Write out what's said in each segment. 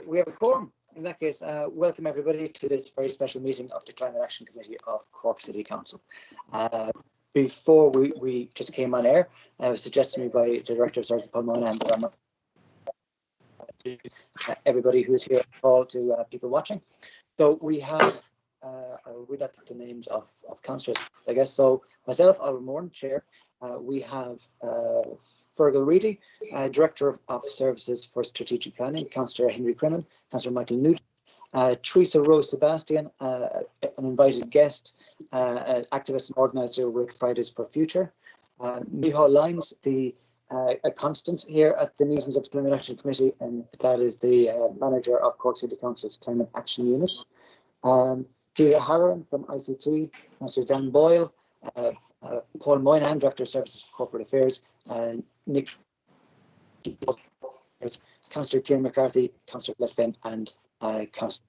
We have a quorum. In that case, welcome everybody to this very special meeting of the Climate Action Committee of Cork City Council. Before we just came on air, it was suggested to me by the Director of Services, Paul Moynihan, and everybody who is here on the call to people watching. So we have, I'll read out the names of councillors, I guess. So myself, Oliver Moran, Chair. We have Fergal Reedy, Director of Services for Strategic Planning, Councillor Henry Crimmon, Councillor Michael Newton, Teresa Rose Sebastian, an invited guest, an activist and organiser with Fridays for Future, Micheál Lyons, a constant here at the meetings of the Climate Action Committee, and that is the manager of Cork City Council's Climate Action Unit, Peter Harron from ICT, Councillor Dan Boyle, Paul Moynihan, Director of Services for Corporate Affairs, Nick, Councillor Kieran McCarthy, Councillor Gletfin, and Councillor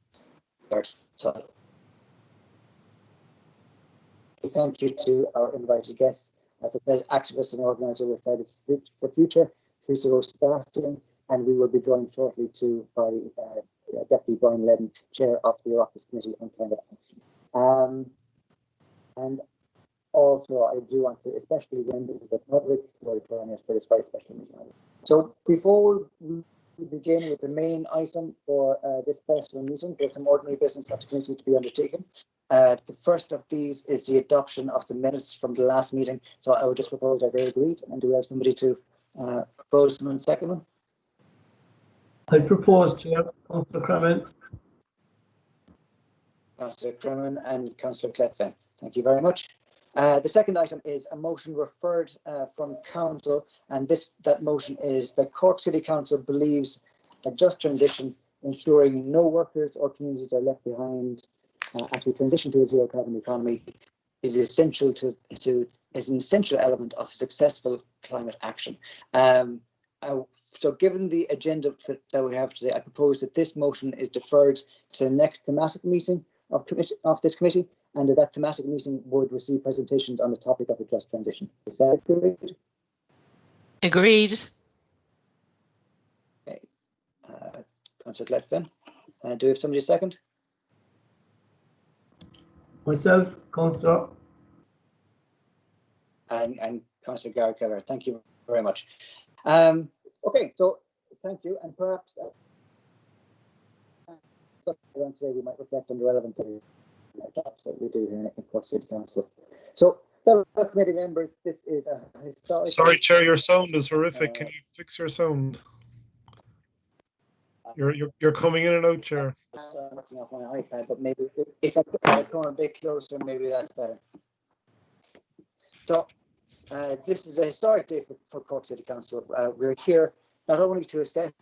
Todd. Thank you to our invited guests. As I said, activist and organiser with Fridays for Future, Teresa Rose Sebastian, and we will be joined shortly too by Deputy Brian Ledden, Chair of the Oireachtas Committee on Climate Action. And also, I do want to especially remember the public who are joining us for this very special meeting. So before we begin with the main item for this special meeting, there's some ordinary business of the committee to be undertaken. The first of these is the adoption of the minutes from the last meeting. So I would just propose that they agreed, and do we have somebody to propose them and second them? I propose, Chair, Councillor Crimmon. Councillor Crimmon and Councillor Gletfin. Thank you very much. The second item is a motion referred from Council, and that motion is that Cork City Council believes a just transition, ensuring no workers or communities are left behind as we transition to a zero carbon economy, is essential is an essential element of successful climate action. So given the agenda that we have today, I propose that this motion is deferred to the next thematic meeting of this committee, and that thematic meeting would receive presentations on the topic of a just transition. Is that agreed? Agreed. Okay. Councillor Gletfin. Do we have somebody second? Myself, Councillor. And Councillor Garrett Keller. Thank you very much. Okay, so thank you, and perhaps today we might reflect on the relevant jobs that we do here in Cork City Council. So, fellow committee members, this is a historic. Sorry, Chair, your sound is horrific. Can you fix your sound? You're coming in and out, Chair. I'm working off my iPad, but maybe if I come a bit closer, maybe that's better. So, this is a historic day for Cork City Council. We're here not only to assess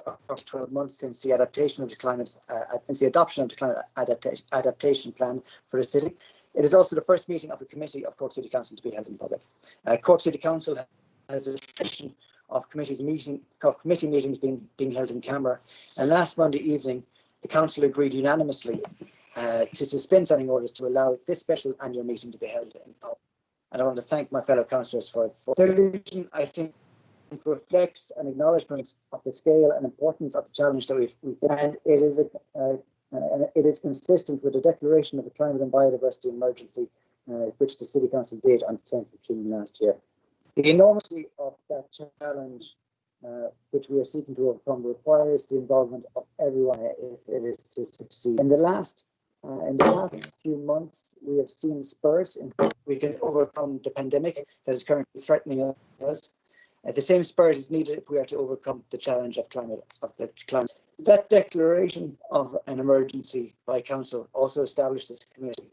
across 12 months since the adaptation of the climate, since the adoption of the climate adaptation plan for the city. It is also the first meeting of a committee of Cork City Council to be held in public. Cork City Council has a tradition of committee meetings being held in camera. And last Monday evening, the council agreed unanimously to suspend standing orders to allow this special annual meeting to be held in public. And I want to thank my fellow councillors for their decision. I think it reflects an acknowledgement of the scale and importance of the challenge that we've and it is consistent with the declaration of a climate and biodiversity emergency, which the City Council did on the 10th of June last year. The enormity of that challenge, which we are seeking to overcome, requires the involvement of everyone if it is to succeed. In the last few months, we have seen spurs in which we can overcome the pandemic that is currently threatening us. The same spurs is needed if we are to overcome the challenge of climate. That declaration of an emergency by Council also established this committee.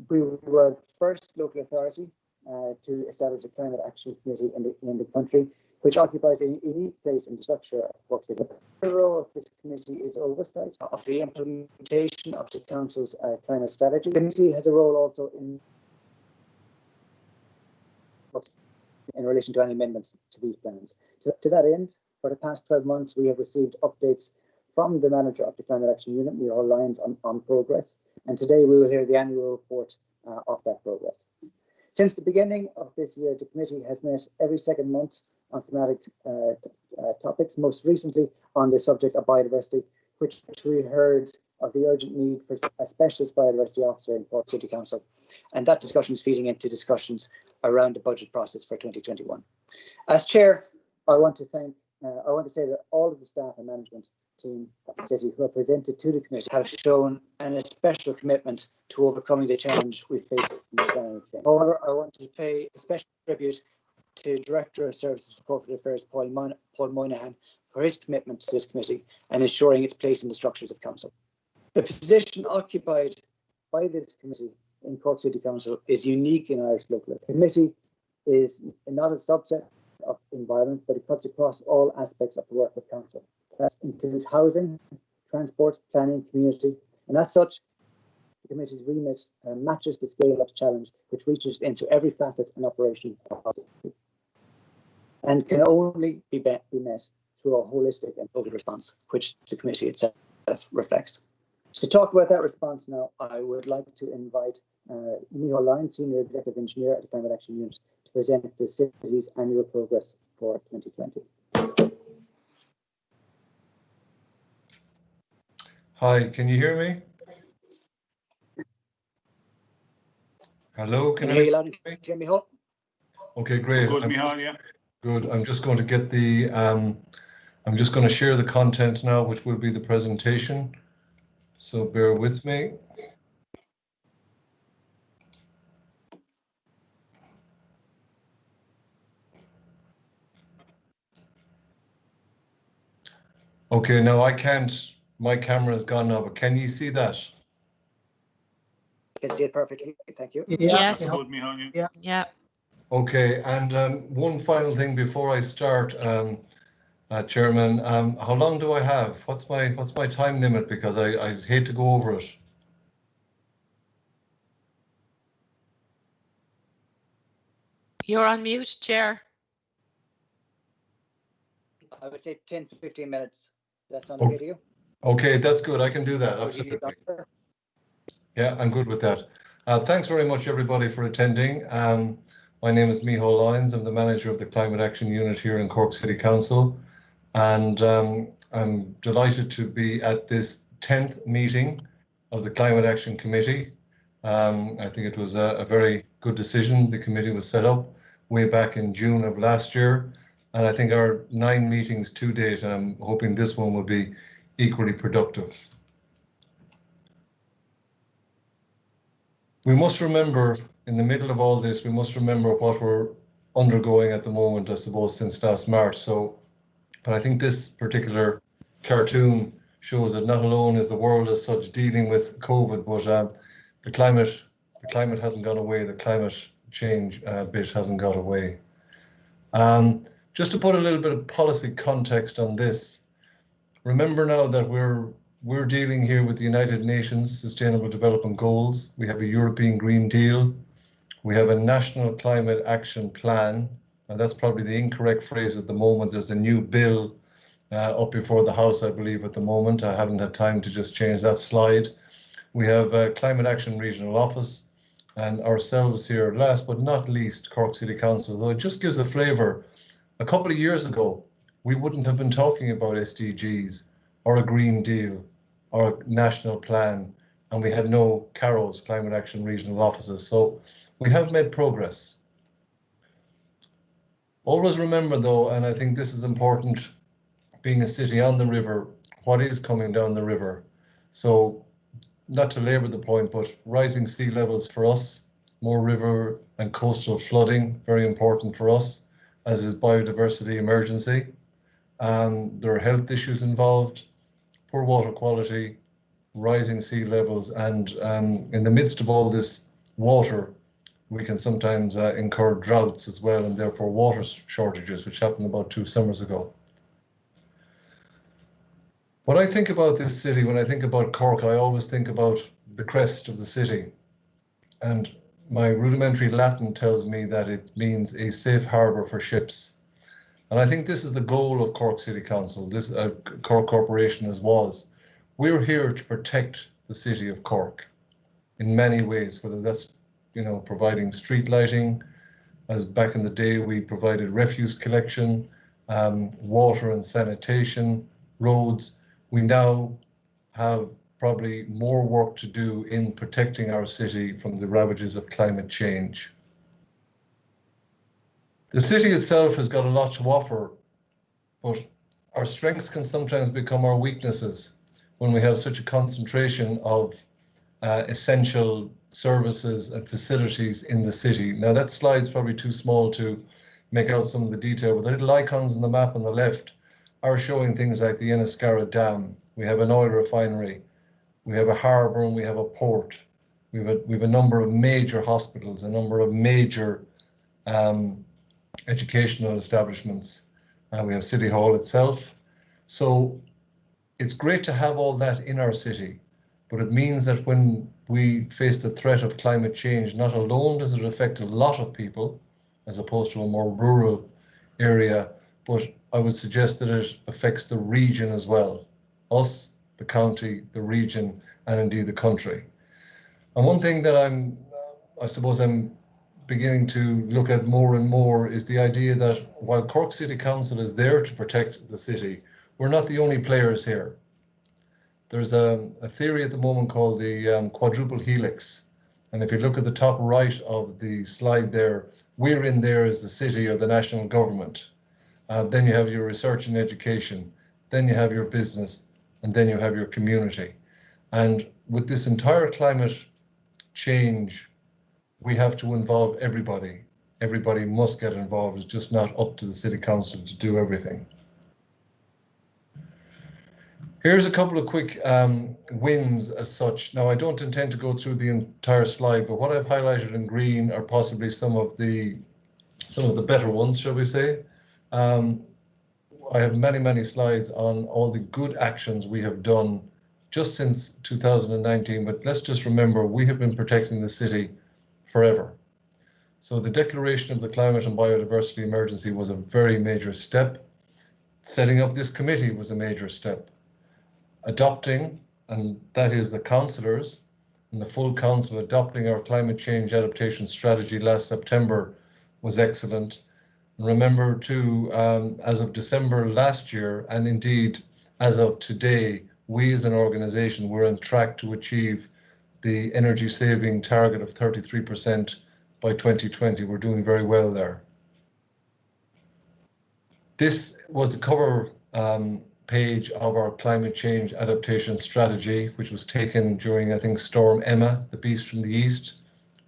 We were the first local authority to establish a climate action committee in the country, which occupies a unique place in the structure of Cork City. The role of this committee is oversight of the implementation of the Council's climate strategy. The committee has a role also in relation to any amendments to these plans. To that end, for the past 12 months, we have received updates from the manager of the Climate Action Unit, Micheál Lyons, on progress, and today we will hear the annual report of that progress. Since the beginning of this year, the committee has met every second month on thematic topics, most recently on the subject of biodiversity, which we heard of the urgent need for a specialist biodiversity officer in Cork City Council. And that discussion is feeding into discussions around the budget process for 2021. As chair, I want to say that all of the staff and management team of the city who are presented to the committee have shown an especial commitment to overcoming the challenge we face in the climate change. However, I want to pay a special tribute to Director of Services for Corporate Affairs, Paul Moynihan, for his commitment to this committee and ensuring its place in the structures of council. The position occupied by this committee in Cork City Council is unique in Irish local life. The committee is not a subset of environment, but it cuts across all aspects of the work of council. That includes housing, transport, planning, community, and as such, the committee's remit matches the scale of the challenge, which reaches into every facet and operation of the city, and can only be met through a holistic and total response, which the committee itself reflects. To talk about that response now, I would like to invite Micheál Lyons, Senior Executive Engineer at the Climate Action Unit, to present the city's annual progress for 2020. Hi, can you hear me? Hello, can you hear you loud and clear, Micheál? Okay, great. Good, Micheál, yeah. Good. I'm just going to get the, I'm just going to share the content now, which will be the presentation. So bear with me. Okay, now I can't, my camera is gone now, but can you see that? I can see it perfectly, thank you. Yes. Good, Micheál, Yeah. Yeah. Okay, and one final thing before I start, Chairman, how long do I have? What's my time limit? Because I hate to go over it. You're on mute, Chair. I would say 10 to 15 minutes. Does that sound okay to you? Okay, that's good. I can do that. Absolutely. Yeah, I'm good with that. Thanks very much, everybody, for attending. My name is Micheál Lyons. I'm the manager of the Climate Action Unit here in Cork City Council. And I'm delighted to be at this 10th meeting of the Climate Action Committee. I think it was a very good decision. The committee was set up way back in June of last year. And I think our 9 meetings to date, and I'm hoping this one will be equally productive. We must remember, in the middle of all this, we must remember what we're undergoing at the moment, I suppose, since last March. But I think this particular cartoon shows that not alone is the world as such dealing with COVID, but the climate hasn't gone away. The climate change bit hasn't got away. Just to put a little bit of policy context on this, remember now that we're dealing here with the United Nations Sustainable Development Goals. We have a European Green Deal. We have a National Climate Action Plan. And that's probably the incorrect phrase at the moment. There's a new bill up before the House, I believe, at the moment. I haven't had time to just change that slide. We have a Climate Action Regional Office and ourselves here, last but not least, Cork City Council. So it just gives a flavour. A couple of years ago, we wouldn't have been talking about SDGs or a Green Deal or a national plan, and we had no CAROs, Climate Action Regional Offices. So we have made progress. Always remember though, and I think this is important, being a city on the river, what is coming down the river. So not to labour the point, but rising sea levels for us, more river and coastal flooding, very important for us, as is biodiversity emergency. There are health issues involved, poor water quality, rising sea levels, and in the midst of all this water, we can sometimes incur droughts as well, and therefore water shortages, which happened about 2 summers ago. When I think about this city, when I think about Cork, I always think about the crest of the city. And my rudimentary Latin tells me that it means a safe harbour for ships. And I think this is the goal of Cork City Council, this Cork Corporation as was. We're here to protect the city of Cork in many ways, whether that's, providing street lighting, as back in the day we provided refuse collection, water and sanitation, roads. We now have probably more work to do in protecting our city from the ravages of climate change. The city itself has got a lot to offer, but our strengths can sometimes become our weaknesses when we have such a concentration of essential services and facilities in the city. Now that slide's probably too small to make out some of the detail, but the little icons on the map on the left are showing things like the Enniscarra Dam. We have an oil refinery, we have a harbour, and we have a port. We have a number of major hospitals, a number of major educational establishments. We have City Hall itself. So it's great to have all that in our city, but it means that when we face the threat of climate change, not alone does it affect a lot of people, as opposed to a more rural area, but I would suggest that it affects the region as well. Us, the county, the region, and indeed the country. And one thing that I suppose I'm beginning to look at more and more is the idea that while Cork City Council is there to protect the city, we're not the only players here. There's a theory at the moment called the quadruple helix. And if you look at the top right of the slide there, we're in there as the city or the national government. Then you have your research and education, then you have your business, and then you have your community. And with this entire climate change, we have to involve everybody. Everybody must get involved. It's just not up to the City Council to do everything. Here's a couple of quick wins as such. Now, I don't intend to go through the entire slide, but what I've highlighted in green are possibly some of the better ones, shall we say. I have many slides on all the good actions we have done just since 2019, but let's just remember we have been protecting the city forever. So the declaration of the climate and biodiversity emergency was a very major step. Setting up this committee was a major step. Adopting, and that is the councillors and the full council adopting our climate change adaptation strategy last September was excellent. And remember too, as of December last year, and indeed as of today, we as an organisation were on track to achieve the energy saving target of 33% by 2020. We're doing very well there. This was the cover page of our climate change adaptation strategy, which was taken during, I think, Storm Emma, the beast from the east,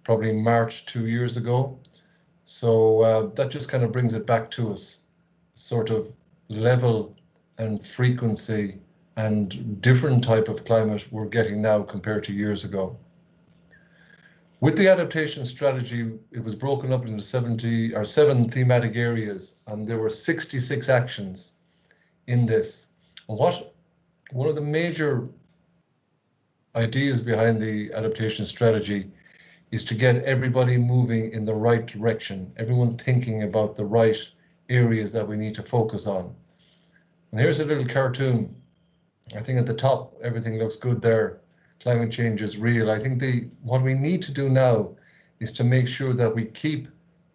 probably March 2 years ago. So that just kind of brings it back to us, sort of level and frequency and different type of climate we're getting now compared to years ago. With the adaptation strategy, it was broken up into 7 thematic areas, and there were 66 actions in this. And one of the major ideas behind the adaptation strategy is to get everybody moving in the right direction, everyone thinking about the right areas that we need to focus on. And here's a little cartoon. I think at the top, everything looks good there. Climate change is real. I think what we need to do now is to make sure that we keep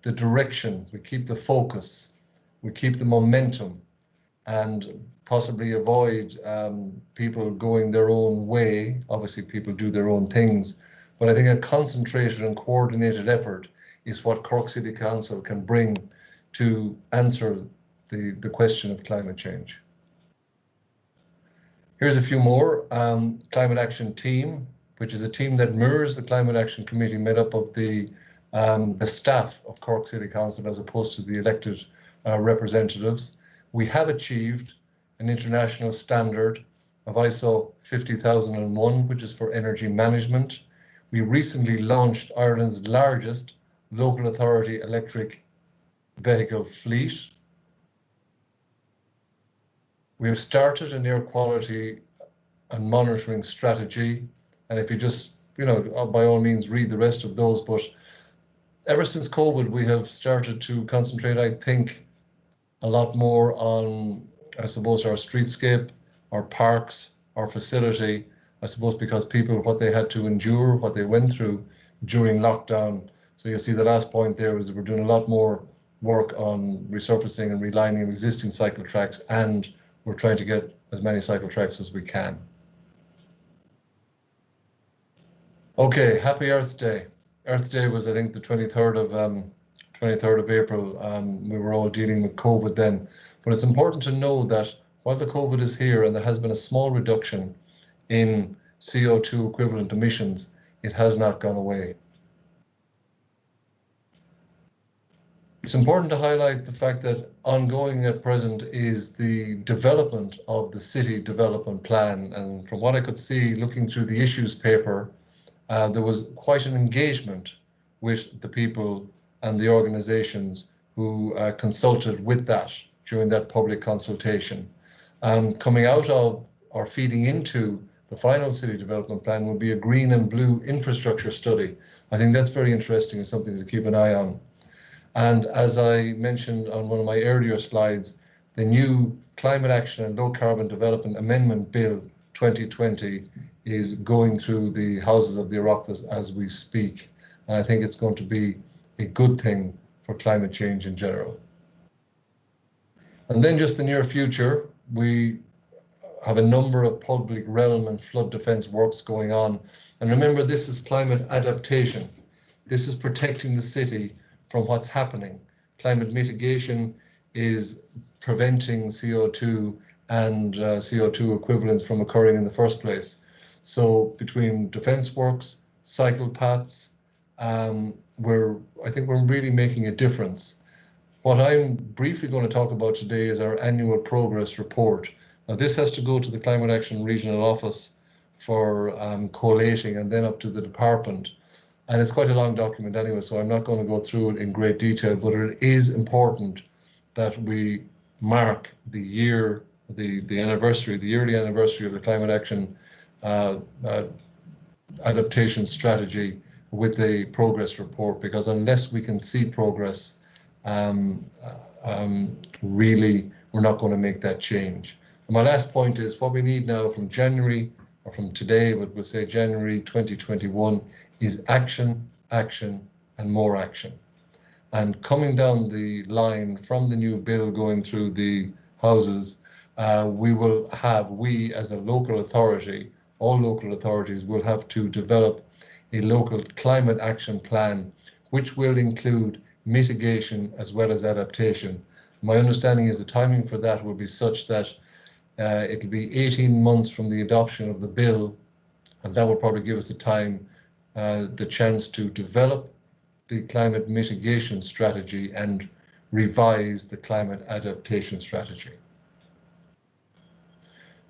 the direction, we keep the focus, we keep the momentum, and possibly avoid people going their own way. Obviously, people do their own things, but I think a concentrated and coordinated effort is what Cork City Council can bring to answer the question of climate change. Here's a few more. Climate Action Team, which is a team that mirrors the Climate Action Committee, made up of the staff of Cork City Council as opposed to the elected representatives. We have achieved an international standard of ISO 50001, which is for energy management. We recently launched Ireland's largest local authority electric vehicle fleet. We have started an air quality and monitoring strategy. And if you just, by all means, read the rest of those. But ever since COVID, we have started to concentrate, I think, a lot more on, I suppose, our streetscape, our parks, our facility, I suppose, because people, what they had to endure, what they went through during lockdown. So you see the last point there is we're doing a lot more work on resurfacing and relining of existing cycle tracks, and we're trying to get as many cycle tracks as we can. Okay, happy Earth Day. Earth Day was, I think, the 23rd of April. We were all dealing with COVID then, but it's important to know that while the COVID is here and there has been a small reduction in CO2 equivalent emissions, it has not gone away. It's important to highlight the fact that ongoing at present is the development of the city development plan. And from what I could see, looking through the issues paper, there was quite an engagement with the people and the organizations who consulted with that during that public consultation. Coming out of or feeding into the final city development plan will be a green and blue infrastructure study. I think that's very interesting and something to keep an eye on. And as I mentioned on one of my earlier slides, the new Climate Action and Low Carbon Development Amendment Bill 2020 is going through the Houses of the Oireachtas as we speak. And I think it's going to be a good thing for climate change in general. And then just the near future, we have a number of public realm and flood defence works going on. And remember, this is climate adaptation. This is protecting the city from what's happening. Climate mitigation is preventing CO2 and CO2 equivalents from occurring in the first place. So between defence works, cycle paths, I think we're really making a difference. What I'm briefly going to talk about today is our annual progress report. Now this has to go to the Climate Action Regional Office for collating and then up to the department. And it's quite a long document anyway, so I'm not going to go through it in great detail, but it is important that we mark the year, the anniversary, the yearly anniversary of the Climate Action Adaptation Strategy with a progress report, because unless we can see progress, really, we're not going to make that change. And my last point is what we need now from January, or from today, but we'll say January 2021, is action, action, and more action. And coming down the line from the new bill going through the houses, we as a local authority, all local authorities will have to develop a local climate action plan, which will include mitigation as well as adaptation. My understanding is the timing for that will be such that it'll be 18 months from the adoption of the bill, and that will probably give us the chance to develop the climate mitigation strategy and revise the climate adaptation strategy.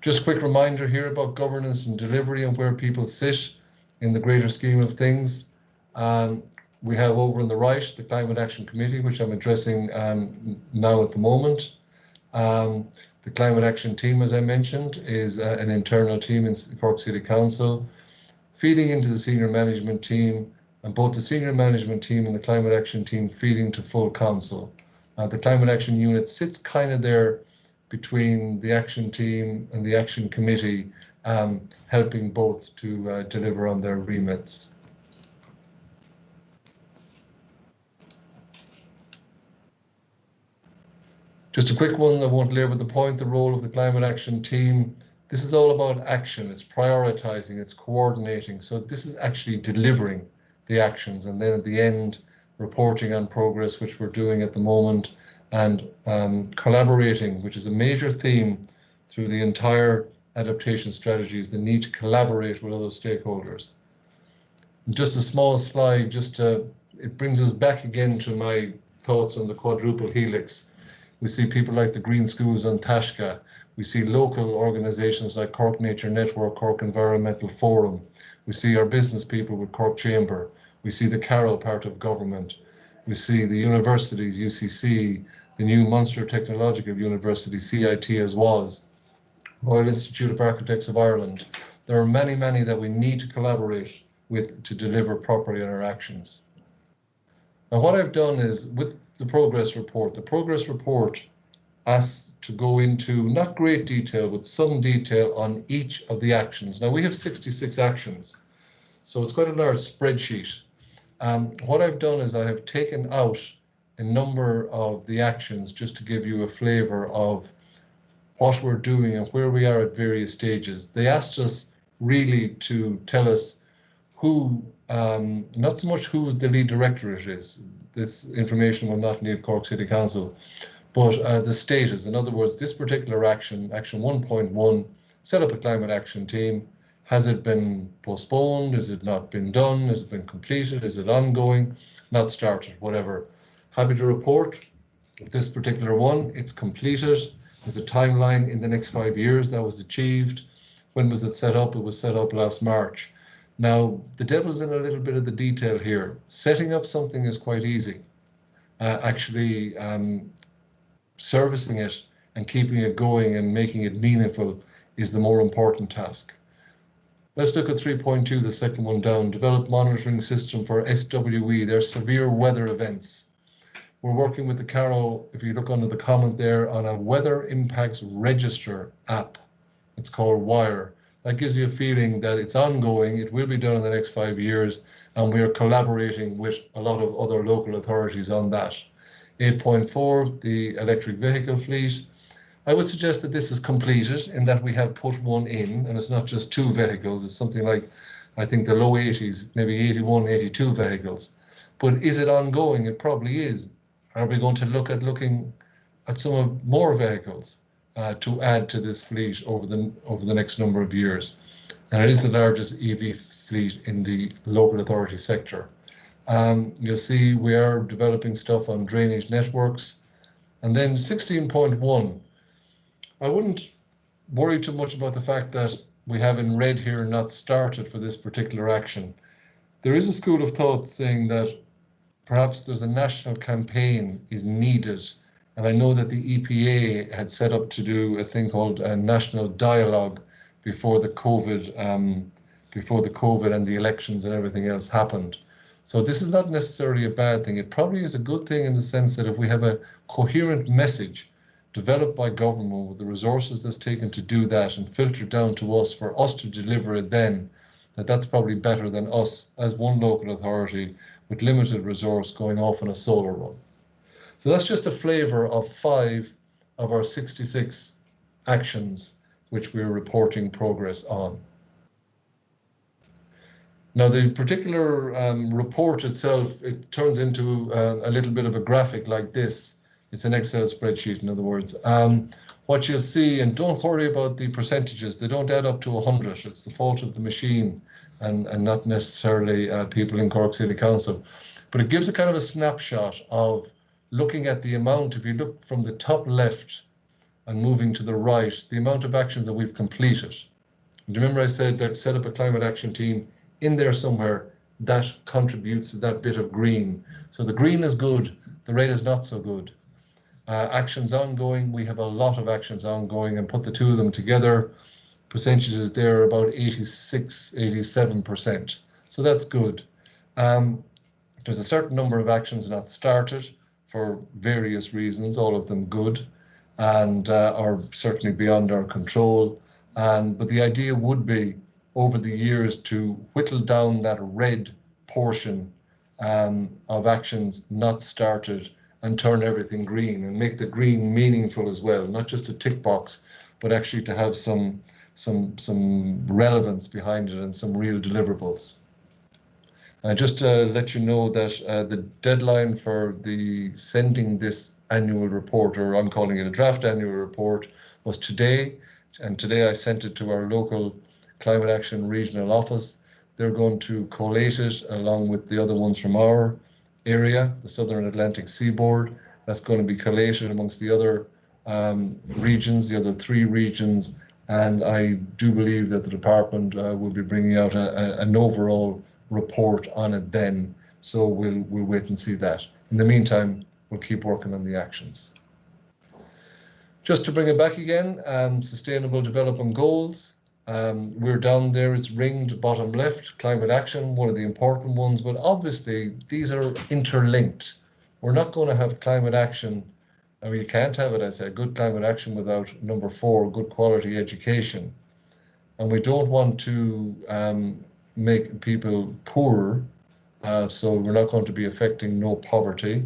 Just a quick reminder here about governance and delivery and where people sit in the greater scheme of things. We have over on the right the Climate Action Committee, which I'm addressing now at the moment. The Climate Action Team, as I mentioned, is an internal team in Cork City Council, feeding into the Senior Management Team, and both the Senior Management Team and the Climate Action Team feeding to full Council. The Climate Action Unit sits kind of there between the Action Team and the Action Committee, helping both to deliver on their remits. Just a quick one, I won't labour the point, the role of the Climate Action Team. This is all about action, it's prioritising, it's coordinating. So this is actually delivering the actions, and then at the end, reporting on progress, which we're doing at the moment, and collaborating, which is a major theme through the entire adaptation strategy, is the need to collaborate with other stakeholders. Just a small slide, it brings us back again to my thoughts on the quadruple helix. We see people like the Green Schools on Tashka. We see local organisations like Cork Nature Network, Cork Environmental Forum. We see our business people with Cork Chamber. We see the Carroll part of government. We see the universities, UCC, the new Munster Technological University, CIT as was, Royal Institute of Architects of Ireland. There are many, many that we need to collaborate with to deliver properly on our actions. Now, what I've done is, with the progress report asks to go into not great detail, but some detail on each of the actions. Now, we have 66 actions, so it's quite a large spreadsheet. What I've done is I have taken out a number of the actions just to give you a flavour of what we're doing and where we are at various stages. They asked us really to tell us who, not so much who the lead directorate is. This information will not need Cork City Council, but the status. In other words, this particular action, action 1.1, set up a climate action team. Has it been postponed? Has it not been done? Has it been completed? Is it ongoing? Not started, whatever. Happy to report this particular one, it's completed. There's a timeline in the next 5 years that was achieved. When was it set up? It was set up last March. Now, the devil's in a little bit of the detail here. Setting up something is quite easy. Actually, servicing it and keeping it going and making it meaningful is the more important task. Let's look at 3.2, the second one down. Develop monitoring system for SWE, their severe weather events. We're working with the Carrow, if you look under the comment there, on a weather impacts register app. It's called Wire. That gives you a feeling that it's ongoing, it will be done in the next 5 years, and we are collaborating with a lot of other local authorities on that. 8.4, the electric vehicle fleet. I would suggest that this is completed in that we have put one in, and it's not just 2 vehicles, it's something like, I think the low 80s, maybe 81, 82 vehicles. But is it ongoing? It probably is. Are we going to looking at some more vehicles to add to this fleet over the next number of years? And it is the largest EV fleet in the local authority sector. You'll see we are developing stuff on drainage networks. And then 16.1, I wouldn't worry too much about the fact that we have in red here not started for this particular action. There is a school of thought saying that perhaps there's a national campaign is needed. And I know that the EPA had set up to do a thing called a national dialogue before the COVID and the elections and everything else happened. So this is not necessarily a bad thing. It probably is a good thing in the sense that if we have a coherent message developed by government with the resources that's taken to do that and filtered down to us for us to deliver it then, that's probably better than us as one local authority with limited resource going off on a solo run. So that's just a flavour of 5 of our 66 actions which we're reporting progress on. Now the particular report itself, it turns into a little bit of a graphic like this. It's an Excel spreadsheet, in other words. What you'll see, and don't worry about the percentages, they don't add up to 100. It's the fault of the machine and not necessarily people in Cork City Council. But it gives a kind of a snapshot of looking at the amount, if you look from the top left and moving to the right, the amount of actions that we've completed. And remember I said that set up a climate action team in there somewhere, that contributes to that bit of green. So the green is good, the red is not so good. Actions ongoing, we have a lot of actions ongoing, and put the 2 of them together, percentages there about 86, 87%. So that's good. There's a certain number of actions not started for various reasons, all of them good, and are certainly beyond our control. But the idea would be over the years to whittle down that red portion of actions not started and turn everything green and make the green meaningful as well, not just a tick box, but actually to have some relevance behind it and some real deliverables. Just to let you know that the deadline for the sending this annual report, or I'm calling it a draft annual report, was today. And today I sent it to our local Climate Action Regional Office. They're going to collate it along with the other ones from our area, the Southern Atlantic Seaboard. That's going to be collated amongst the other regions, the other 3 regions. And I do believe that the department will be bringing out an overall report on it then. So we'll wait and see that. In the meantime, we'll keep working on the actions. Just to bring it back again, Sustainable Development Goals. We're down there, it's ringed bottom left, climate action, one of the important ones, but obviously these are interlinked. We're not going to have climate action, I mean, you can't have it, I say, good climate action without number 4, good quality education. And we don't want to make people poorer, so we're not going to be affecting no poverty.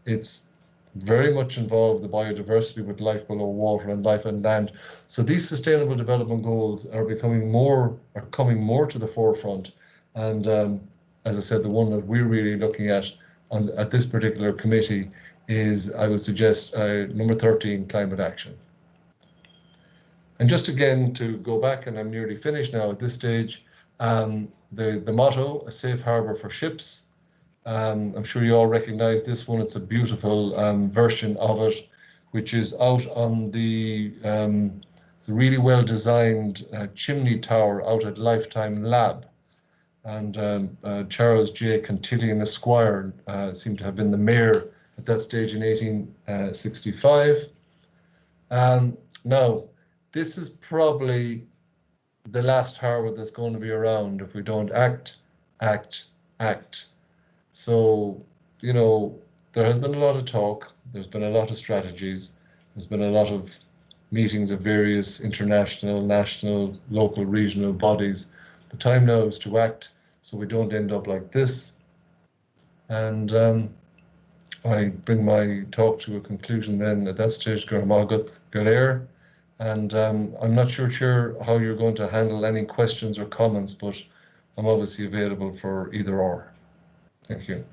It's very much involved the biodiversity with life below water and life on land. So these sustainable development goals are coming more to the forefront. And as I said, the one that we're really looking at this particular committee is, I would suggest, number 13, climate action. And just again to go back, and I'm nearly finished now at this stage, the motto, a safe harbour for ships. I'm sure you all recognize this one. It's a beautiful version of it, which is out on the really well designed chimney tower out at Lifetime Lab. And Charles J. Cantillon Esquire seemed to have been the mayor at that stage in 1865. Now, this is probably the last harbour that's going to be around if we don't act. So, you know, there has been a lot of talk, there's been a lot of strategies, there's been a lot of meetings of various international, national, local, regional bodies. The time now is to act so we don't end up like this. And I bring my talk to a conclusion then at that stage, Garamagat Galer. And I'm not sure, Chair, how you're going to handle any questions or comments, but I'm obviously available for either or. Thank you.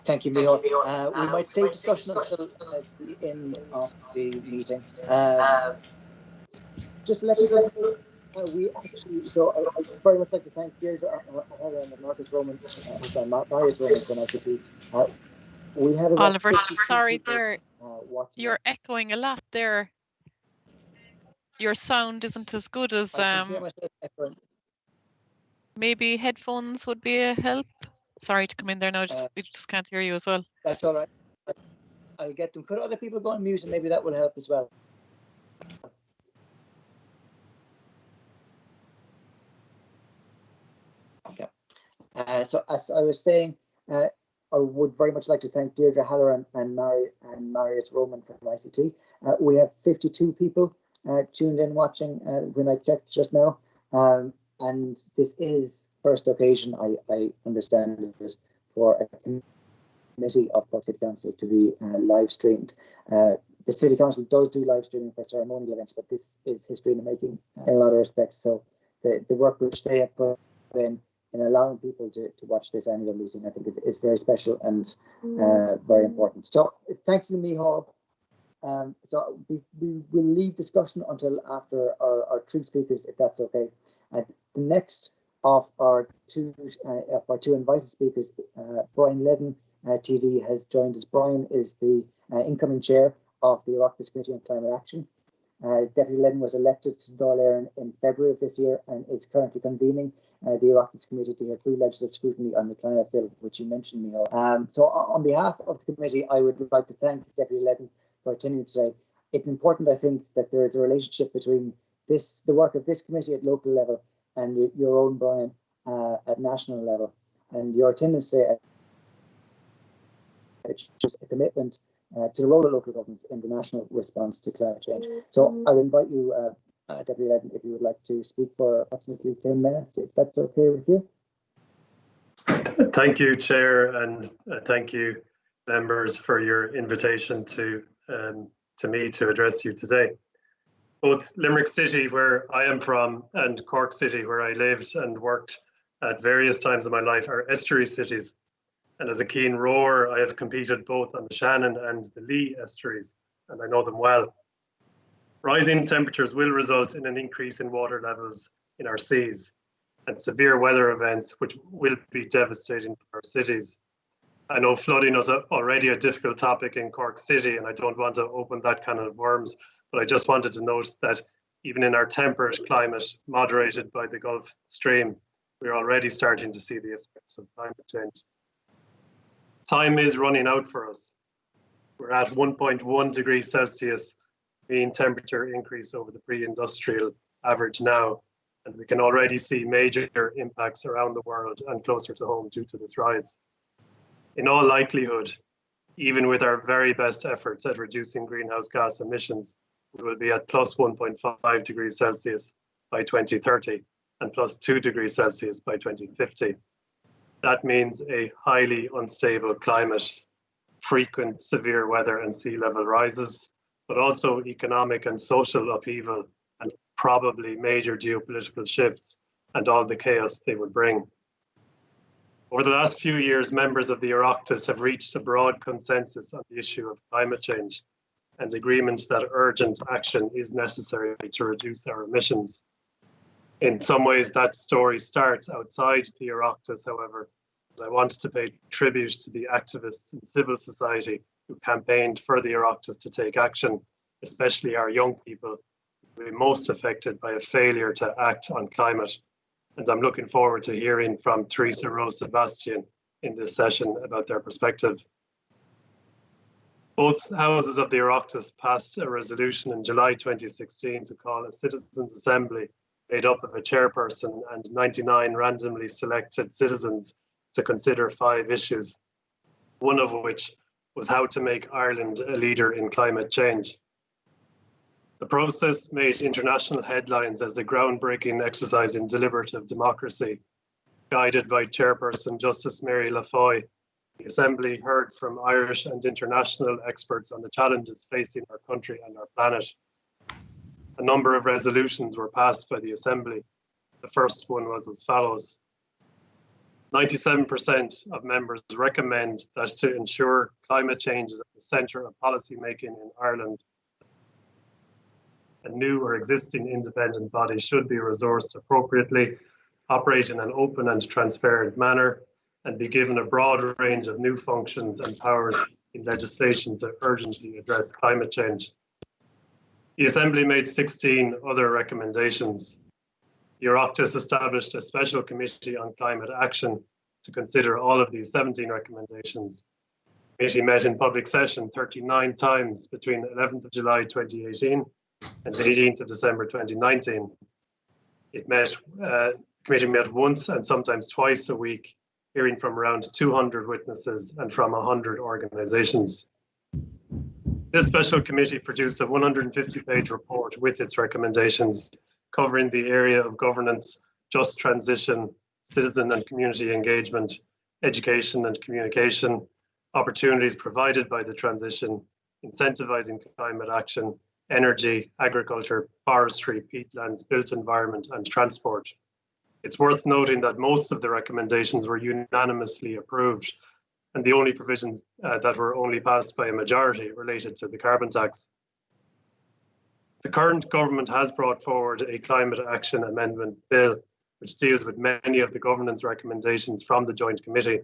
Thank you, Micheál. We might save discussion until the end of the meeting. Just let us know. We actually, so I very much like to thank Deirdre and Marcus Roman, Marius Roman from ICT. We have about Oliver, 50 sorry people, there, watching. you're echoing a lot there. Your sound isn't as good as I can hear myself echoing. maybe headphones would be a help. Sorry to come in there now, we just can't hear you as well. That's all right. I'll get them. Could other people go on mute and maybe that will help as well? Okay. So as I was saying, I would very much like to thank Deirdre Halloran and Marius Roman from ICT. We have 52 people tuned in watching when I checked just now. And this is first occasion, I understand, it is for a committee of Cork City Council to be live streamed. The City Council does do live streaming for ceremonial events, but this is history in the making in a lot of respects. So the work which they have put in allowing people to watch this annual meeting, I think is very special and very important. So thank you, Micheál. So we will leave discussion until after our three speakers, if that's okay. The next of our two invited speakers, Brian Ledden, TD, has joined us. Brian is the incoming chair of the Oireachtas Committee on Climate Action. Deputy Ledden was elected to Dáil Éireann in February of this year and is currently convening the Oireachtas Committee to hear pre-legislative scrutiny on the climate bill, which you mentioned, Micheál. So on behalf of the committee, I would like to thank Deputy Ledden for attending today. It's important, I think, that there is a relationship between the work of this committee at local level and your own, Brian, at national level. And your attendance today shows a commitment to the role of local government in the national response to climate change. So I would invite you, Deputy Ledden, if you would like to speak for approximately 10 minutes, if that's okay with you. Thank you, Chair, and thank you, members, for your invitation to me to address you today. Both Limerick City, where I am from, and Cork City, where I lived and worked at various times in my life, are estuary cities. And as a keen rower, I have competed both on the Shannon and the Lee estuaries, and I know them well. Rising temperatures will result in an increase in water levels in our seas and severe weather events, which will be devastating for our cities. I know flooding is already a difficult topic in Cork City, and I don't want to open that kind of worms, but I just wanted to note that even in our temperate climate, moderated by the Gulf Stream, we're already starting to see the effects of climate change. Time is running out for us. We're at 1.1 degrees Celsius mean temperature increase over the pre-industrial average now, and we can already see major impacts around the world and closer to home due to this rise. In all likelihood, even with our very best efforts at reducing greenhouse gas emissions, we will be at plus 1.5 degrees Celsius by 2030 and plus 2 degrees Celsius by 2050. That means a highly unstable climate, frequent severe weather and sea level rises, but also economic and social upheaval and probably major geopolitical shifts and all the chaos they would bring. Over the last few years, members of the Oireachtas have reached a broad consensus on the issue of climate change and agreement that urgent action is necessary to reduce our emissions. In some ways, that story starts outside the Oireachtas, however. I want to pay tribute to the activists in civil society who campaigned for the Oireachtas to take action, especially our young people who will be most affected by a failure to act on climate. And I'm looking forward to hearing from Teresa Rose Sebastian in this session about their perspective. Both houses of the Oireachtas passed a resolution in July 2016 to call a citizens' assembly made up of a chairperson and 99 randomly selected citizens to consider 5 issues, one of which was how to make Ireland a leader in climate change. The process made international headlines as a groundbreaking exercise in deliberative democracy. Guided by Chairperson Justice Mary Lafoy, the Assembly heard from Irish and international experts on the challenges facing our country and our planet. A number of resolutions were passed by the Assembly. The first one was as follows. 97% of members recommend that to ensure climate change is at the centre of policy making in Ireland, a new or existing independent body should be resourced appropriately, operate in an open and transparent manner, and be given a broad range of new functions and powers in legislation to urgently address climate change. The Assembly made 16 other recommendations. The Oireachtas established a special committee on climate action to consider all of these 17 recommendations. The committee met in public session 39 times between 11th of July 2018 and 18th of December 2019. The committee met once and sometimes twice a week, hearing from around 200 witnesses and from 100 organisations. This special committee produced a 150-page report with its recommendations covering the area of governance, just transition, citizen and community engagement, education and communication, opportunities provided by the transition, incentivising climate action, energy, agriculture, forestry, peatlands, built environment, and transport. It's worth noting that most of the recommendations were unanimously approved, and the only provisions that were only passed by a majority related to the carbon tax. The current government has brought forward a climate action amendment bill, which deals with many of the governance recommendations from the Joint Committee.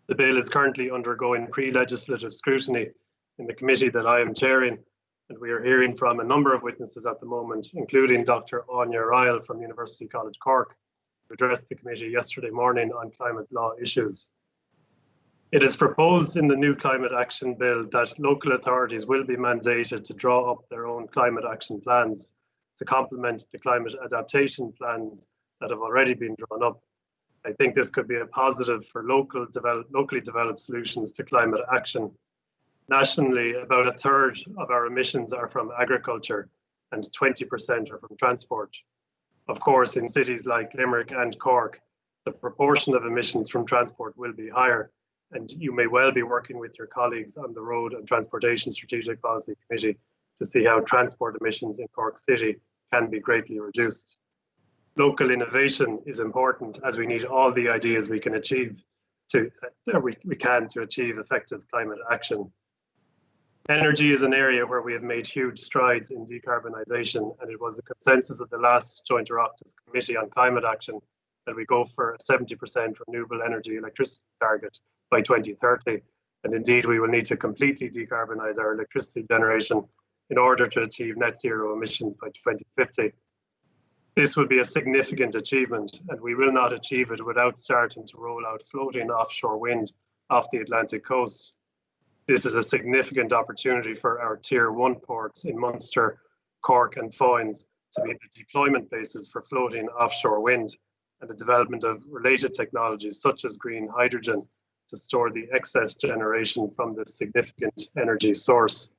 The bill is currently undergoing pre-legislative scrutiny in the committee that I am chairing, and we are hearing from a number of witnesses at the moment, including Dr. Anya Ryle from University College Cork, who addressed the committee yesterday morning on climate law issues. It is proposed in the new climate action bill that local authorities will be mandated to draw up their own climate action plans to complement the climate adaptation plans that have already been drawn up. I think this could be a positive for locally developed solutions to climate action. Nationally, about 1/3 of our emissions are from agriculture and 20% are from transport. Of course, in cities like Limerick and Cork, the proportion of emissions from transport will be higher, and you may well be working with your colleagues on the Road and Transportation Strategic Policy Committee to see how transport emissions in Cork City can be greatly reduced. Local innovation is important, as we need all the ideas we can achieve to achieve effective climate action. Energy is an area where we have made huge strides in decarbonisation, and it was the consensus of the last Joint Oireachtas Committee on Climate Action that we go for a 70% renewable energy electricity target by 2030. And indeed, we will need to completely decarbonise our electricity generation in order to achieve net zero emissions by 2050. This will be a significant achievement, and we will not achieve it without starting to roll out floating offshore wind off the Atlantic coast. This is a significant opportunity for our Tier 1 ports in Munster, Cork and Foynes to be the deployment bases for floating offshore wind and the development of related technologies such as green hydrogen to store the excess generation from this significant energy source.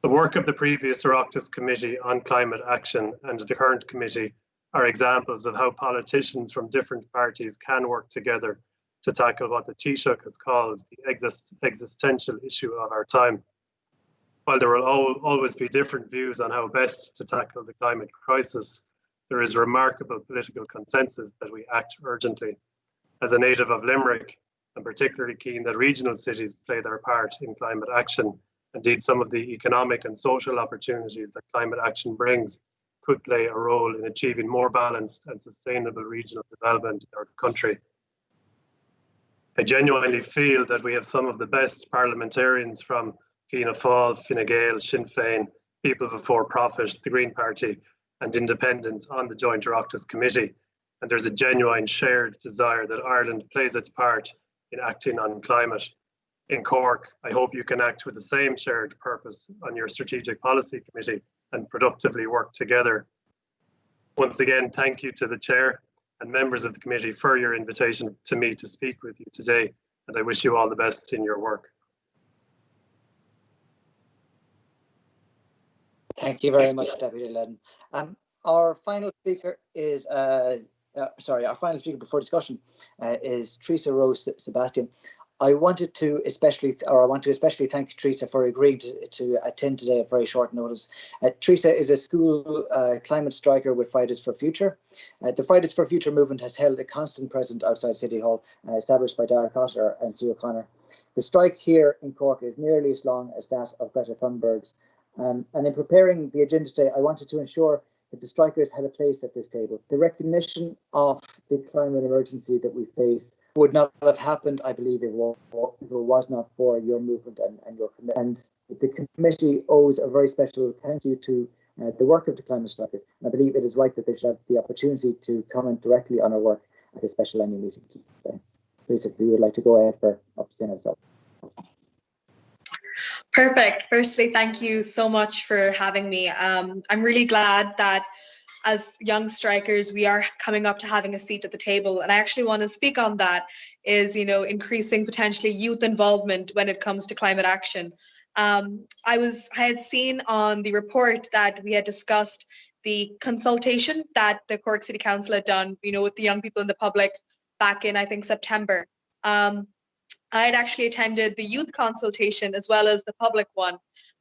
The work of the previous Oireachtas Committee on Climate Action and the current committee are examples of how politicians from different parties can work together to tackle what the Taoiseach has called the existential issue of our time. While there will always be different views on how best to tackle the climate crisis, there is remarkable political consensus that we act urgently. As a native of Limerick, I'm particularly keen that regional cities play their part in climate action. Indeed, some of the economic and social opportunities that climate action brings could play a role in achieving more balanced and sustainable regional development in our country. I genuinely feel that we have some of the best parliamentarians from Fianna Fáil, Fine Gael, Sinn Féin, People Before Profit, the Green Party, and Independent on the Joint Oireachtas Committee. And there's a genuine shared desire that Ireland plays its part in acting on climate. In Cork, I hope you can act with the same shared purpose on your Strategic Policy Committee and productively work together. Once again, thank you to the Chair and members of the committee for your invitation to me to speak with you today, and I wish you all the best in your work. Thank you very much, Deputy Ledden. Our final speaker is, our final speaker before discussion is Teresa Rose Sebastian. I want to especially thank Teresa for agreeing to attend today at very short notice. Teresa is a school climate striker with Fridays for Future. The Fridays for Future movement has held a constant presence outside City Hall, established by Dara Cotter and Sue O'Connor. The strike here in Cork is nearly as long as that of Greta Thunberg's. And in preparing the agenda today, I wanted to ensure that the strikers had a place at this table. The recognition of the climate emergency that we face would not have happened, I believe, if it was not for your movement and your commitment. And the committee owes a very special thank you to the work of the climate strikers. And I believe it is right that they should have the opportunity to comment directly on our work at this special annual meeting today. Please, if you would like to go ahead for up to 10 minutes. Perfect. Firstly, thank you so much for having me. I'm really glad that as young strikers, we are coming up to having a seat at the table. And I actually want to speak on that is, increasing potentially youth involvement when it comes to climate action. I had seen on the report that we had discussed the consultation that the Cork City Council had done, with the young people in the public back in, I think, September. I had actually attended the youth consultation as well as the public one.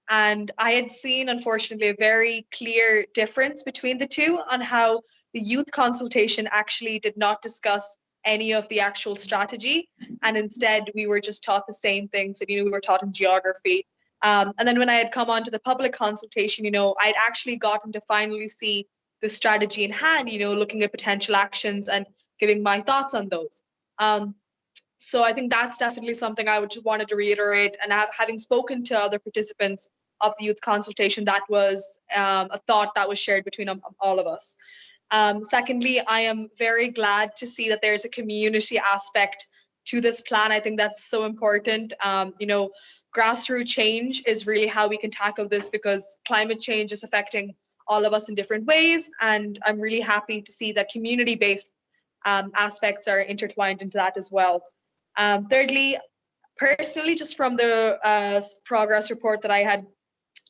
And I had seen, unfortunately, a very clear difference between the two on how the youth consultation actually did not discuss any of the actual strategy. And instead, we were just taught the same things that, we were taught in geography. And then when I had come on to the public consultation, I'd actually gotten to finally see the strategy in hand, looking at potential actions and giving my thoughts on those. So I think that's definitely something I wanted to reiterate. And having spoken to other participants of the youth consultation, that was a thought that was shared between all of us. Secondly, I am very glad to see that there's a community aspect to this plan. I think that's so important. Grassroots change is really how we can tackle this, because climate change is affecting all of us in different ways. And I'm really happy to see that community-based aspects are intertwined into that as well. Thirdly, personally, just from the progress report that I had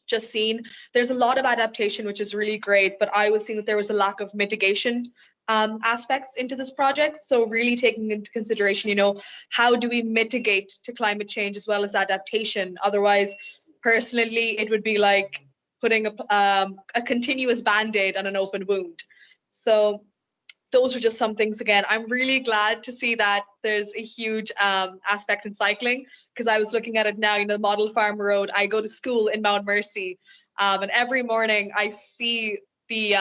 just seen, there's a lot of adaptation, which is really great, but I was seeing that there was a lack of mitigation aspects into this project. So really taking into consideration, how do we mitigate to climate change as well as adaptation? Otherwise, personally, it would be like putting a continuous Band-Aid on an open wound. So those are just some things. Again, I'm really glad to see that there's a huge aspect in cycling, because I was looking at it now, the Model Farm Road. I go to school in Mount Mercy, and every morning I see the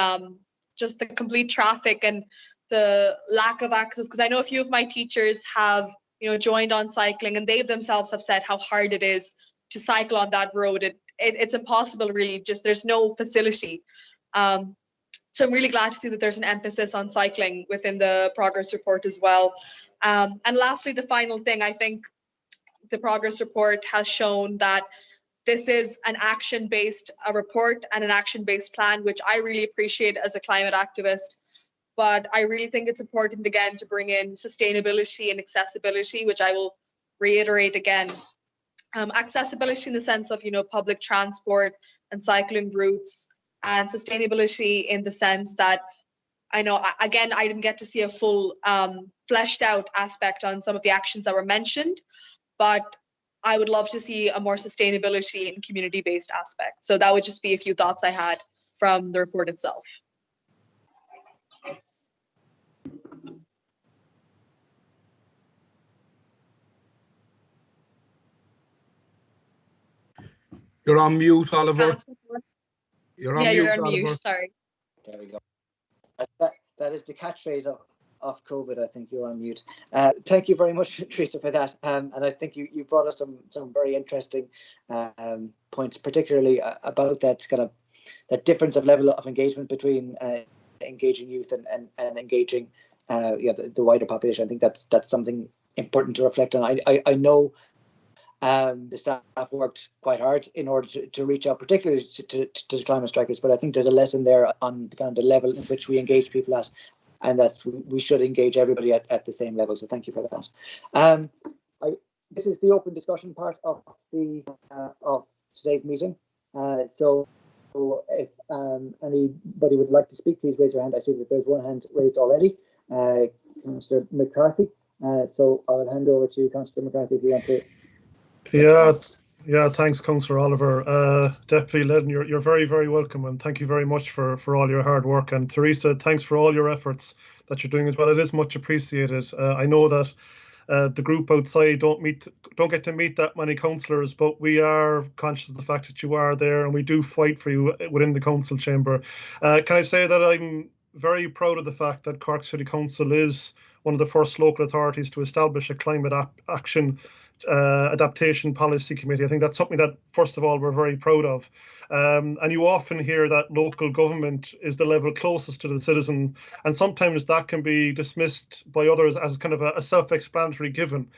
just the complete traffic and the lack of access, because I know a few of my teachers have joined on cycling, and they themselves have said how hard it is to cycle on that road. It's impossible, really. Just there's no facility. So I'm really glad to see that there's an emphasis on cycling within the progress report as well. And lastly, the final thing, I think the progress report has shown that this is an action-based report and an action-based plan, which I really appreciate as a climate activist. But I really think it's important, again, to bring in sustainability and accessibility, which I will reiterate again. Accessibility in the sense of, public transport and cycling routes, and sustainability in the sense that I know, again, I didn't get to see a full fleshed out aspect on some of the actions that were mentioned, but I would love to see a more sustainability and community-based aspect. So that would just be a few thoughts I had from the report itself. You're on mute, Oliver. You're on Yeah, mute, you're on Oliver. mute, sorry. There we go. That is the catchphrase of COVID. I think you're on mute. Thank you very much, Teresa, for that. And I think you brought us some very interesting points, particularly about that kind of that difference of level of engagement between engaging youth and engaging the wider population. I think that's something important to reflect on. I know the staff worked quite hard in order to reach out, particularly to the climate strikers. But I think there's a lesson there on the kind of the level in which we engage people at, and that we should engage everybody at the same level. So thank you for that. This is the open discussion part of today's meeting. So if anybody would like to speak, please raise your hand. I see that there's one hand raised already. Councillor McCarthy. So I will hand over to Councillor McCarthy if you want to. Yeah, thanks, Councillor Oliver. Deputy Ledden, you're very, very welcome, and thank you very much for all your hard work. And Teresa, thanks for all your efforts that you're doing as well. It is much appreciated. I know that the group outside don't get to meet that many councillors, but we are conscious of the fact that you are there, and we do fight for you within the council chamber. Can I say that I'm very proud of the fact that Cork City Council is one of the first local authorities to establish a climate action adaptation policy committee. I think that's something that, first of all, we're very proud of. And you often hear that local government is the level closest to the citizen, and sometimes that can be dismissed by others as kind of a self-explanatory given.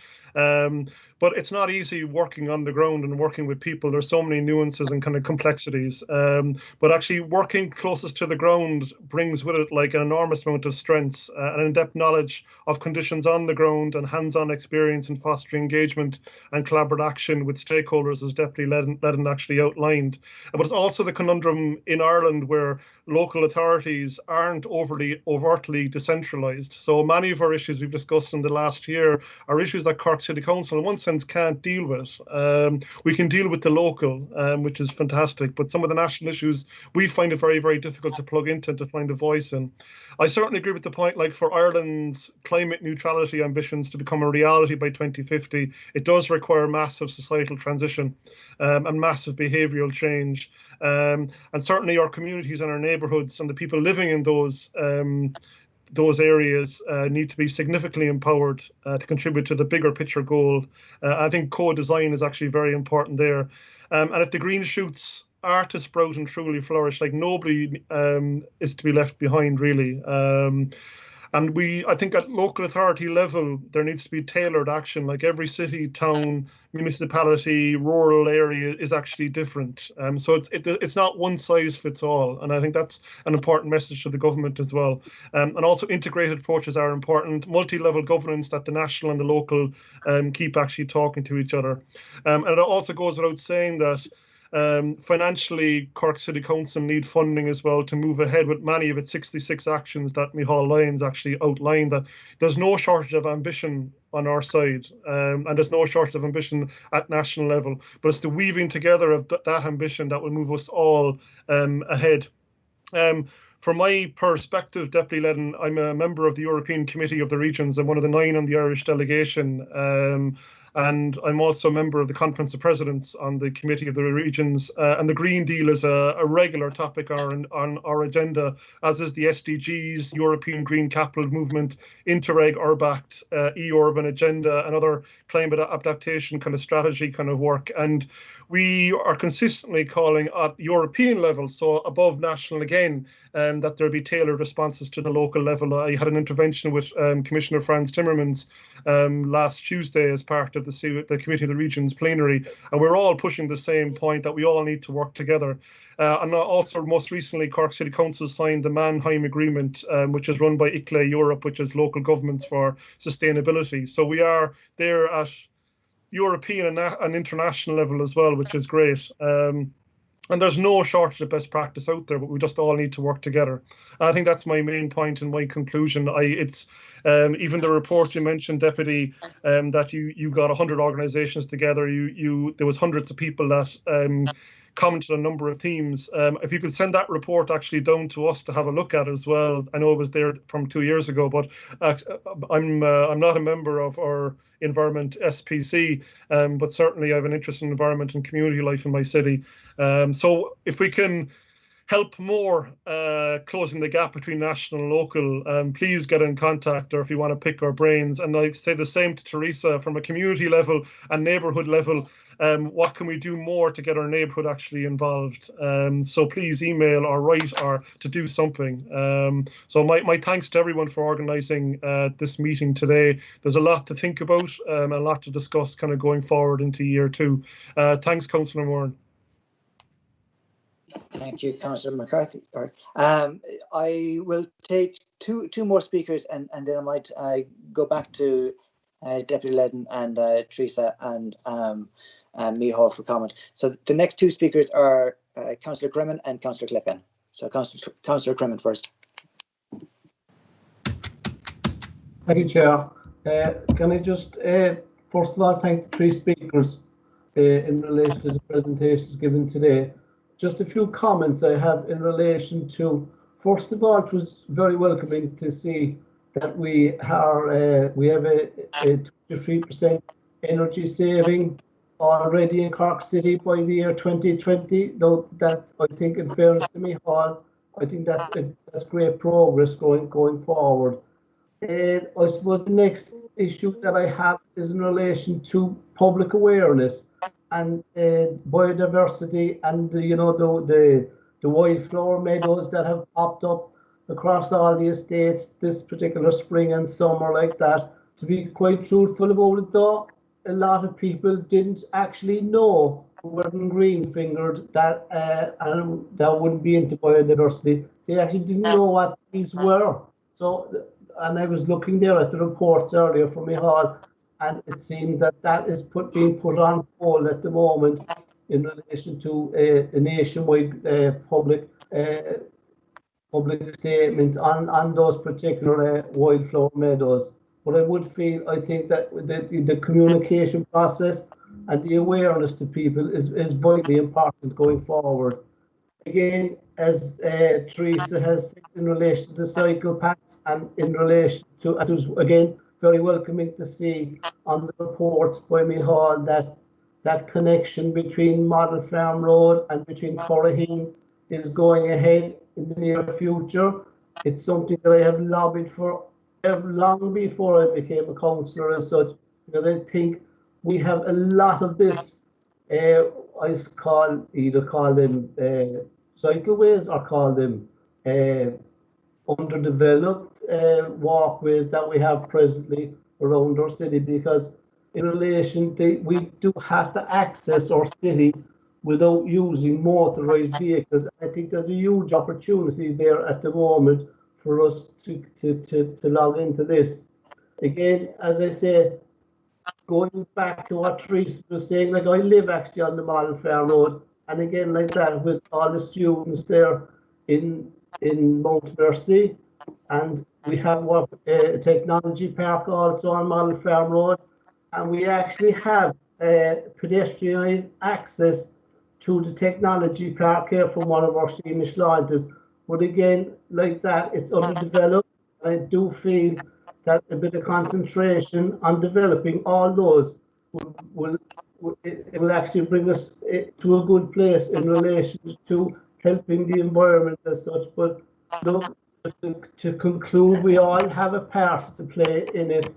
But it's not easy working on the ground and working with people. There's so many nuances and kind of complexities. But actually working closest to the ground brings with it like an enormous amount of strengths, an in-depth knowledge of conditions on the ground and hands-on experience in fostering engagement and collaborative action with stakeholders, as Deputy Ledden actually outlined. But it's also the conundrum in Ireland where local authorities aren't overtly decentralised. So many of our issues we've discussed in the last year are issues that Cork City Council in one sense can't deal with. We can deal with the local, which is fantastic, but some of the national issues we find it very, very difficult to plug into and to find a voice in. I certainly agree with the point, like for Ireland's climate neutrality ambitions to become a reality by 2050, it does require massive societal transition and massive behavioural change. And certainly our communities and our neighbourhoods and the people living in those areas need to be significantly empowered to contribute to the bigger picture goal. I think co-design is actually very important there. And if the green shoots are to sprout and truly flourish, like nobody is to be left behind, really. And I think at local authority level, there needs to be tailored action. Like every city, town, municipality, rural area is actually different. So it's not one size fits all. And I think that's an important message to the government as well. And also integrated approaches are important. Multi-level governance that the national and the local keep actually talking to each other. And it also goes without saying that financially, Cork City Council need funding as well to move ahead with many of its 66 actions that Micheál Lyons actually outlined. That there's no shortage of ambition on our side, and there's no shortage of ambition at national level, but it's the weaving together of that ambition that will move us all ahead. From my perspective, Deputy Ledden, I'm a member of the European Committee of the Regions. I'm one of the 9 on the Irish delegation. And I'm also a member of the Conference of Presidents on the Committee of the Regions. And the Green Deal is a regular topic on our agenda, as is the SDGs, European Green Capital Movement, Interreg, URBACT, e-Urban Agenda, and other climate adaptation kind of strategy kind of work. And we are consistently calling at European level, so above national again, that there be tailored responses to the local level. I had an intervention with Commissioner Frans Timmermans last Tuesday as part of the Committee of the Regions plenary, and we're all pushing the same point that we all need to work together. And also most recently, Cork City Council signed the Mannheim Agreement, which is run by ICLE Europe, which is local governments for sustainability. So we are there at European and international level as well, which is great. And there's no shortage of best practice out there, but we just all need to work together. And I think that's my main point and my conclusion. It's even the report you mentioned, Deputy, that you got 100 organisations together. There was hundreds of people that commented on a number of themes. If you could send that report actually down to us to have a look at as well. I know it was there from 2 years ago, but I'm not a member of our environment SPC, but certainly I have an interest in environment and community life in my city. So if we can help more closing the gap between national and local, please get in contact, or if you want to pick our brains. And I'd say the same to Teresa, from a community level and neighbourhood level. What can we do more to get our neighbourhood actually involved? So please email or write or to do something. So my thanks to everyone for organising this meeting today. There's a lot to think about, a lot to discuss kind of going forward into year 2. Thanks, Councillor Moran. Thank you, Councillor McCarthy. I will take two more speakers, and then I might go back to Deputy Ledden and Teresa and Micheál for comment. So the next 2 speakers are Councillor Cremen and Councillor Cliffin. So Councillor Cremen first. Thank you, Chair. Can I just first of all thank the 3 speakers in relation to the presentations given today. Just a few comments I have in relation to, first of all, it was very welcoming to see that we have a 23% energy saving already in Cork City by the year 2020. Though that, I think, in fairness to Micheál, I think that's great progress going forward. I suppose the next issue that I have is in relation to public awareness and biodiversity, and the wildflower meadows that have popped up across all the estates this particular spring and summer like that. To be quite truthful about it though, a lot of people didn't actually know, who weren't green-fingered, that and that wouldn't be into biodiversity. They actually didn't know what these were. So, and I was looking there at the reports earlier from Micheál, and it seems that is being put on hold at the moment in relation to a nationwide public statement on those particular wildflower meadows. But I think that the communication process and the awareness to people is vitally important going forward. Again, as Teresa has said in relation to the cycle paths, and in relation to, it was again very welcoming to see on the reports by Micheál that connection between Model Farm Road and between Corraheen is going ahead in the near future. It's something that I have lobbied for long before I became a councillor as such, because I think we have a lot of this, I either call them cycleways or call them underdeveloped walkways that we have presently around our city, because in relation to, we do have to access our city without using motorised vehicles. I think there's a huge opportunity there at the moment for us to log into this. Again, as I say, going back to what Teresa was saying, like I live actually on the Model Farm Road, and again like that with all the students there in Mount Mercy, and we have a technology park also on Model Farm Road, and we actually have pedestrianised access to the technology park here from one of our Seamish lodges. But again, like that, it's underdeveloped. I do feel that a bit of concentration on developing all those will actually bring us to a good place in relation to helping the environment as such. But look, to conclude, we all have a part to play in it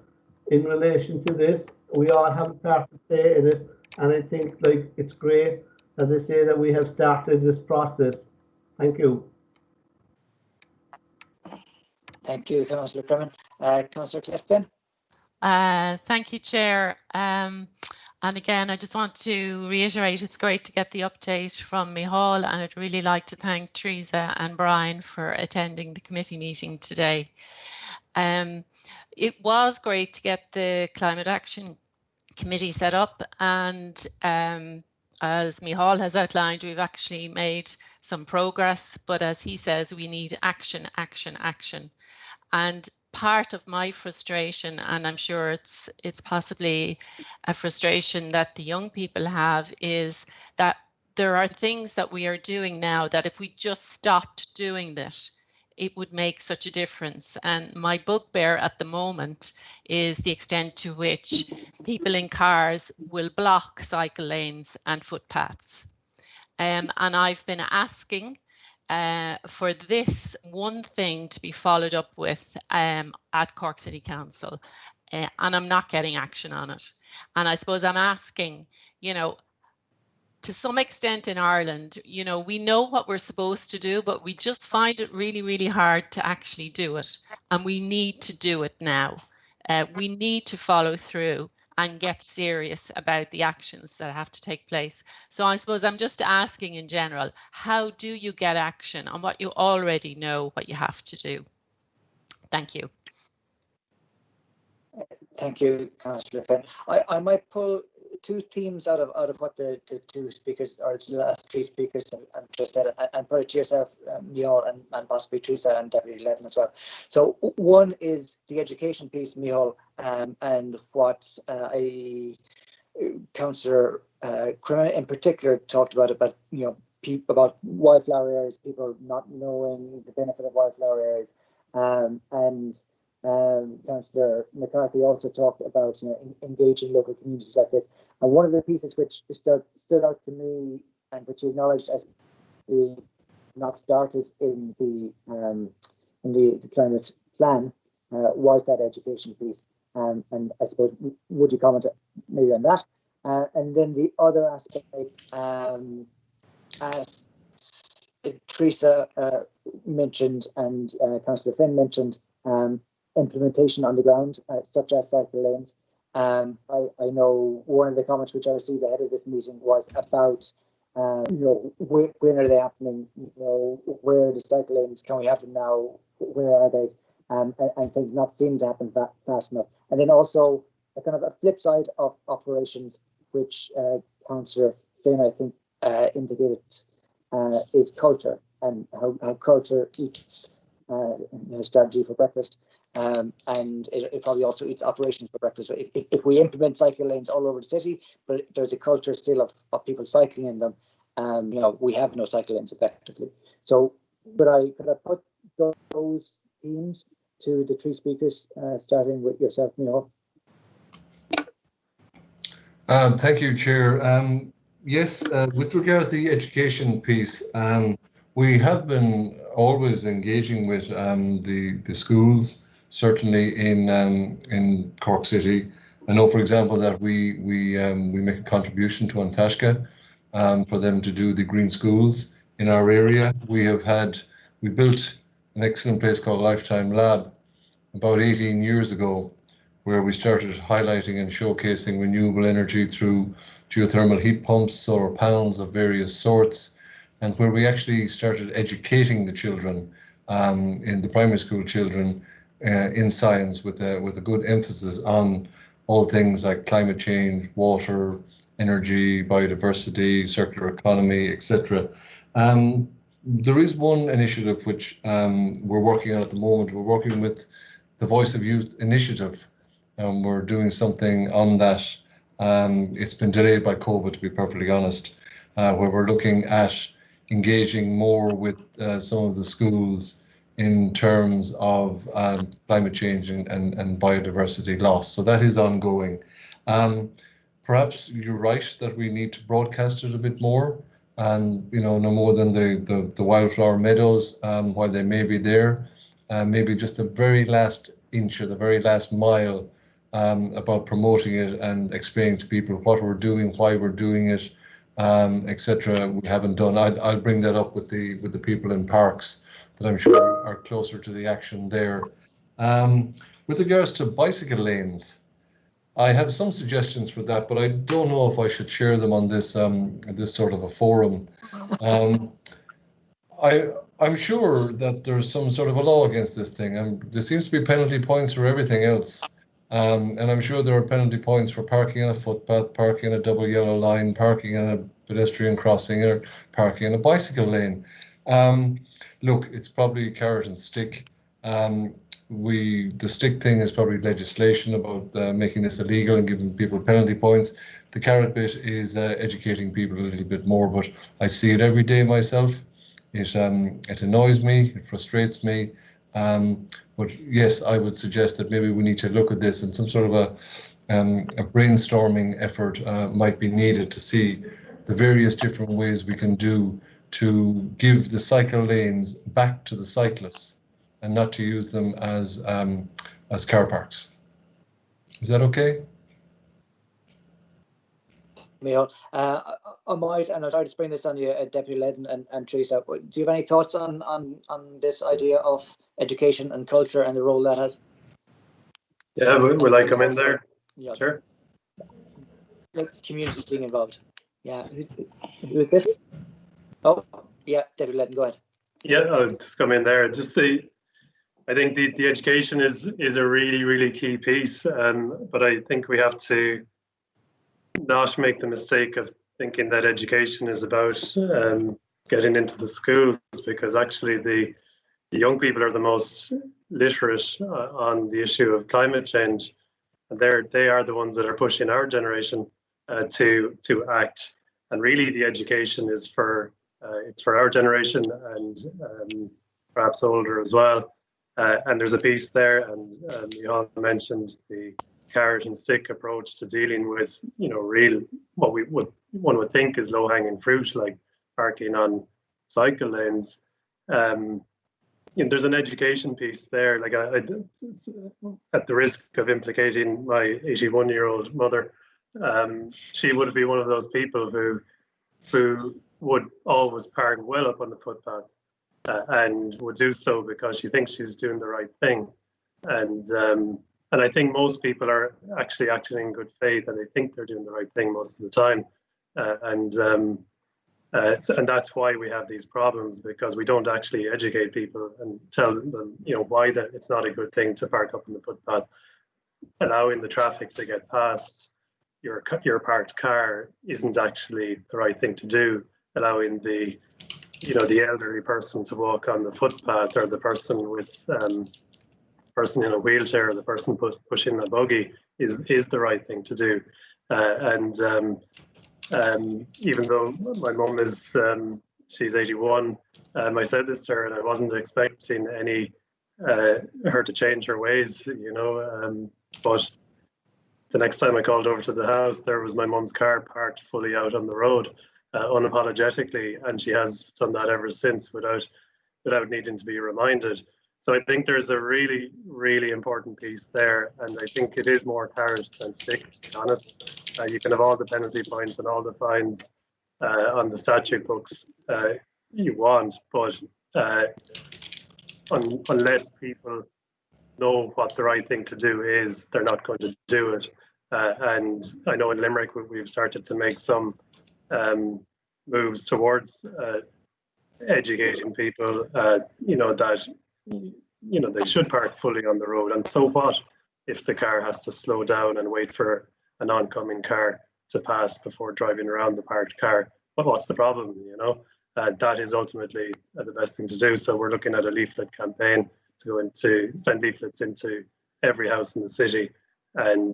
in relation to this. We all have a part to play in it, and I think like it's great, as I say, that we have started this process. Thank you. Thank you, Councillor Cremen. Councillor Clifton. Thank you, Chair. And again, I just want to reiterate, it's great to get the update from Micheál, and I'd really like to thank Teresa and Brian for attending the committee meeting today. It was great to get the Climate Action Committee set up, and as Micheál has outlined, we've actually made some progress, but as he says, we need action, action, action. And part of my frustration, and I'm sure it's possibly a frustration that the young people have, is that there are things that we are doing now that if we just stopped doing that, it would make such a difference. And my bugbear at the moment is the extent to which people in cars will block cycle lanes and footpaths. And I've been asking for this one thing to be followed up with at Cork City Council, and I'm not getting action on it. And I suppose I'm asking, you know, to some extent in Ireland, you know, we know what we're supposed to do, but we just find it really, really hard to actually do it. And we need to do it now. We need to follow through and get serious about the actions that have to take place. So I suppose I'm just asking in general, how do you get action on what you already know what you have to do? Thank you. Thank you, Councillor Finn. I might pull two themes out of what the two speakers, or the last three speakers have just said, and put it to yourself, Micheál, and possibly Teresa and Deputy Levin as well. So one is the education piece, Micheál, and what Councillor Crimmins in particular talked about, you know, about wildflower areas, people not knowing the benefit of wildflower areas, and Councillor McCarthy also talked about, you know, engaging local communities like this. And one of the pieces which stood out to me, and which you acknowledged as being not started in the climate plan, was that education piece. And I suppose, would you comment maybe on that? And then the other aspect, as Teresa mentioned and Councillor Finn mentioned, implementation on the ground, such as cycle lanes. I know one of the comments which I received ahead of this meeting was about, you know, when are they happening? You know, where are the cycle lanes? Can we have them now? Where are they? And things not seem to happen fast enough. And then also a kind of a flip side of operations, which Councillor Finn, I think, indicated, is culture, and how culture eats strategy for breakfast. And it probably also eats operations for breakfast. If we implement cycle lanes all over the city, but there's a culture still of people cycling in them, you know, we have no cycle lanes effectively. So could I put those themes to the three speakers, starting with yourself, Micheál? Thank you, Chair. Yes, with regards to the education piece, we have been always engaging with the schools, certainly in Cork City. I know, for example, that we make a contribution to An Taisce for them to do the green schools in our area. We built an excellent place called Lifetime Lab about 18 years ago, where we started highlighting and showcasing renewable energy through geothermal heat pumps, solar panels of various sorts, and where we actually started educating the children, in the primary school children, in science, with a good emphasis on all things like climate change, water, energy, biodiversity, circular economy, etc. There is one initiative which we're working on at the moment. We're working with the Voice of Youth initiative. We're doing something on that. It's been delayed by COVID, to be perfectly honest, where we're looking at engaging more with some of the schools in terms of climate change and biodiversity loss. So that is ongoing. Perhaps you're right that we need to broadcast it a bit more, and no more than the wildflower meadows, while they may be there, maybe just the very last inch or the very last mile about promoting it and explaining to people what we're doing, why we're doing it, etc. We haven't done. I'll bring that up with the people in parks that I'm sure are closer to the action there. With regards to bicycle lanes, I have some suggestions for that, but I don't know if I should share them on this this sort of a forum. I'm sure that there's some sort of a law against this thing, and there seems to be penalty points for everything else. And I'm sure there are penalty points for parking on a footpath, parking on a double yellow line, parking on a pedestrian crossing, or parking on a bicycle lane. Look, it's probably carrot and stick. The stick thing is probably legislation about making this illegal and giving people penalty points. The carrot bit is educating people a little bit more, but I see it every day myself. It annoys me, it frustrates me. But yes, I would suggest that maybe we need to look at this, and some sort of a brainstorming effort might be needed to see the various different ways we can do to give the cycle lanes back to the cyclists and not to use them as car parks. Is that okay? Micheál, I might, and I'll try to spring this on you, Deputy Ledden and Teresa. Do you have any thoughts on this idea of education and culture and the role that has? Yeah, will I come in there? Yeah. Sure. The community being involved. Yeah. Who is this? Oh, yeah, Deputy Ledden, go ahead. Yeah, I'll just come in there. I think the education is a really, really key piece, but I think we have to not make the mistake of thinking that education is about getting into the schools, because actually the young people are the most literate on the issue of climate change, and they are the ones that are pushing our generation to act. And really, the education is for our generation and perhaps older as well. And there's a piece there, and you all mentioned the carrot and stick approach to dealing with, real what one would think is low-hanging fruit, like parking on cycle lanes. There's an education piece there. Like at the risk of implicating my 81-year-old mother, she would be one of those people who would always park well up on the footpath and would do so because she thinks she's doing the right thing. And I think most people are actually acting in good faith, and they think they're doing the right thing most of the time. And that's why we have these problems, because we don't actually educate people and tell them, why that it's not a good thing to park up on the footpath. Allowing the traffic to get past your parked car isn't actually the right thing to do. Allowing the elderly person to walk on the footpath, or the person with person in a wheelchair, or the person pushing a buggy is the right thing to do. Even though my mum is she's 81, I said this to her, and I wasn't expecting her to change her ways, but the next time I called over to the house, there was my mum's car parked fully out on the road, unapologetically, and she has done that ever since without needing to be reminded. So I think there's a really, really important piece there, and I think it is more carrot than stick, to be honest. You can have all the penalty points and all the fines on the statute books you want, but unless people know what the right thing to do is, they're not going to do it. And I know in Limerick we've started to make some moves towards educating people, that they should park fully on the road. And so what if the car has to slow down and wait for an oncoming car to pass before driving around the parked car? But what's the problem? That is ultimately the best thing to do. So we're looking at a leaflet campaign to send leaflets into every house in the city, and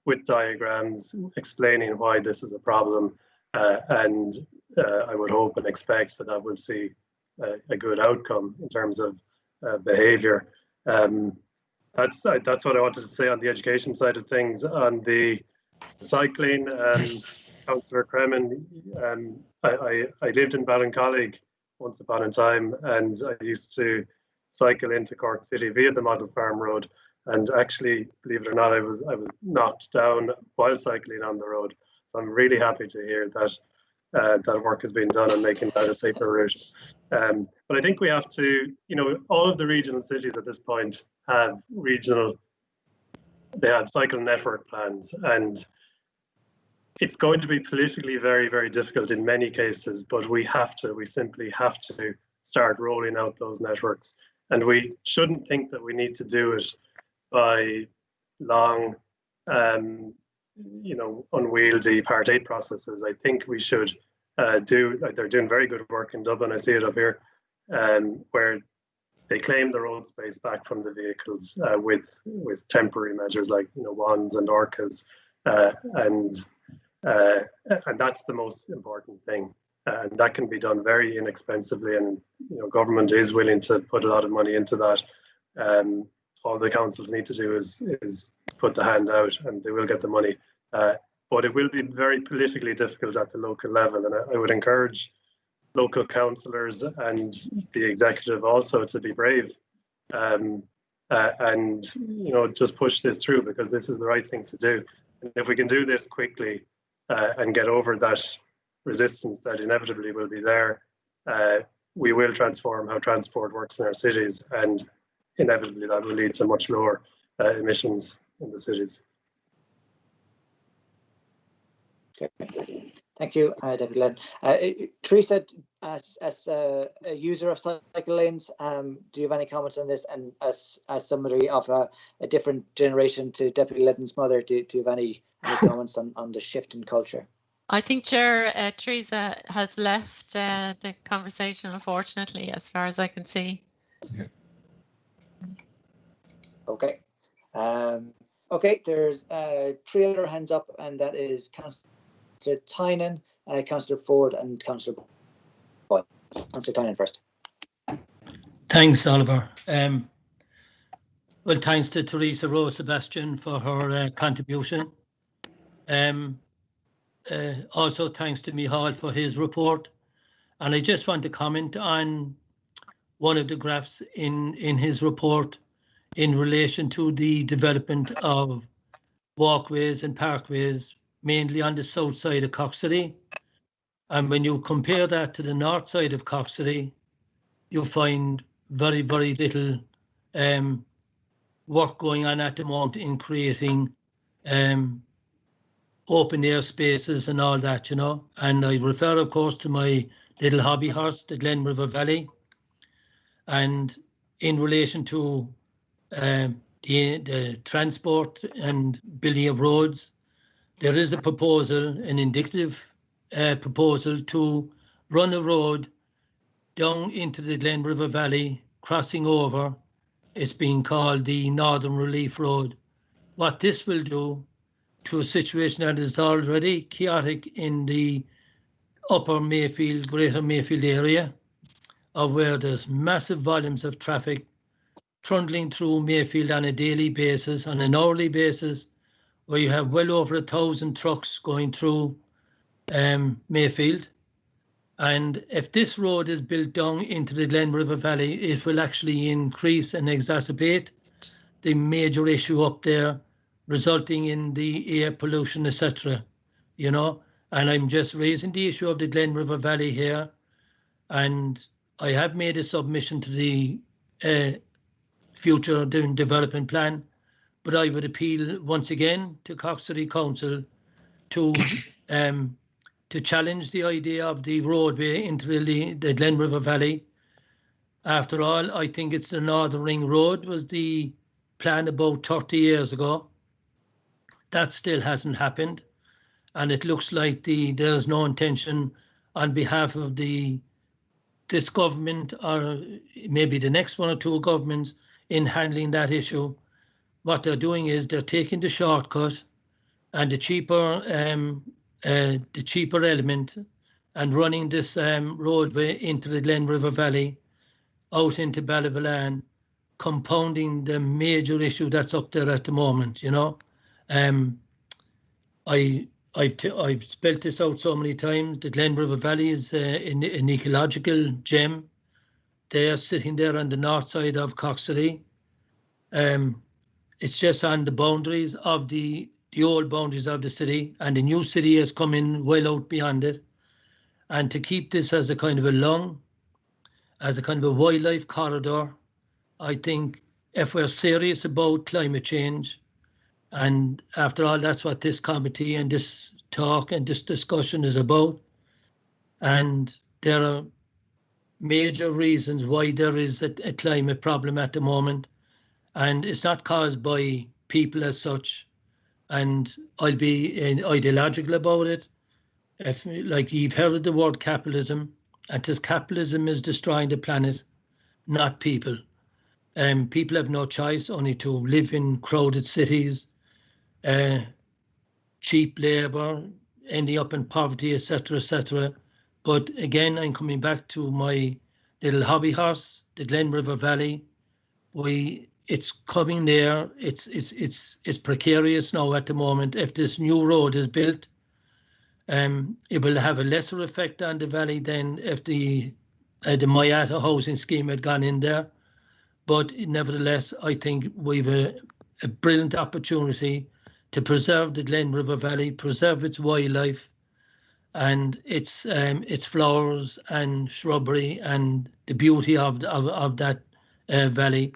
with diagrams explaining why this is a problem. And I would hope and expect that will see a good outcome in terms of behaviour. That's what I wanted to say on the education side of things. On the cycling, Councillor Cremen, I lived in Ballincollig once upon a time, and I used to cycle into Cork City via the Model Farm Road. And actually, believe it or not, I was knocked down while cycling on the road. So I'm really happy to hear that that work has been done on making that a safer route. But I think we have to, all of the regional cities at this point have they have cycle network plans, and it's going to be politically very, very difficult in many cases, but we simply have to start rolling out those networks. And we shouldn't think that we need to do it by long, unwieldy Part 8 processes. I think we should they're doing very good work in Dublin. I see it up here, where they claim the road space back from the vehicles with temporary measures like wands and orcas, and that's the most important thing. And that can be done very inexpensively, and government is willing to put a lot of money into that. All the councils need to do is put the hand out, and they will get the money. But it will be very politically difficult at the local level, and I would encourage local councillors and the executive also to be brave, and just push this through, because this is the right thing to do. And if we can do this quickly and get over that resistance that inevitably will be there, we will transform how transport works in our cities, and inevitably that will lead to much lower emissions in the cities. Okay. Thank you, Deputy Glenn. Teresa, as a user of cycle lanes, do you have any comments on this? And as somebody of a different generation to Deputy Glenn's mother, do you have any comments on the shift in culture? I think Chair Teresa has left the conversation, unfortunately, as far as I can see. Yeah. Okay. Okay, there's 3 other hands up, and that is Councillor Tynan, Councillor Ford, and Councillor Boyle. Councillor Tynan first. Thanks, Oliver. Well, thanks to Teresa Rose Sebastian for her contribution. Also, thanks to Micheál for his report. And I just want to comment on one of the graphs in his report in relation to the development of walkways and parkways, mainly on the south side of Cork City. And when you compare that to the north side of Cork City, you'll find very, very little work going on at the moment in creating open air spaces and all that, And I refer, of course, to my little hobby horse, the Glen River Valley. And in relation to the transport and building of roads, there is a proposal, an indicative proposal to run a road down into the Glen River Valley, crossing over. It's being called the Northern Relief Road. What this will do to a situation that is already chaotic in the upper Mayfield, greater Mayfield area, of where there's massive volumes of traffic trundling through Mayfield on a daily basis, on an hourly basis, where you have well over 1,000 trucks going through Mayfield. And if this road is built down into the Glen River Valley, it will actually increase and exacerbate the major issue up there, resulting in the air pollution, etc. And I'm just raising the issue of the Glen River Valley here. And I have made a submission to the future development plan, but I would appeal once again to Cork City Council to challenge the idea of the roadway into the Glen River Valley. After all, I think it's the Northern Ring Road was the plan about 30 years ago. That still hasn't happened, and it looks like there's no intention on behalf of this government, or maybe the next one or two governments, in handling that issue. What they're doing is they're taking the shortcut and the cheaper element and running this roadway into the Glen River Valley, out into Ballyvolane, compounding the major issue that's up there at the moment. I've spelled this out so many times. The Glen River Valley is an ecological gem. They are sitting there on the north side of Cork City. It's just on the boundaries of the old boundaries of the city, and the new city has come in well out beyond it. And to keep this as a kind of a wildlife corridor, I think if we're serious about climate change, and after all, that's what this committee and this talk and this discussion is about. And there are major reasons why there is a climate problem at the moment. And it's not caused by people as such. And I'll be ideological about it. If, like, you've heard of the word capitalism, and tis capitalism is destroying the planet, not people. People have no choice only to live in crowded cities, cheap labour, ending up in poverty, etc., etc. But again, I'm coming back to my little hobby horse, the Glen River Valley. It's coming there. It's precarious now at the moment. If this new road is built, it will have a lesser effect on the valley than if the Mayata housing scheme had gone in there. But nevertheless, I think we've a brilliant opportunity to preserve the Glen River Valley, preserve its wildlife and its flowers and shrubbery and the beauty of that valley.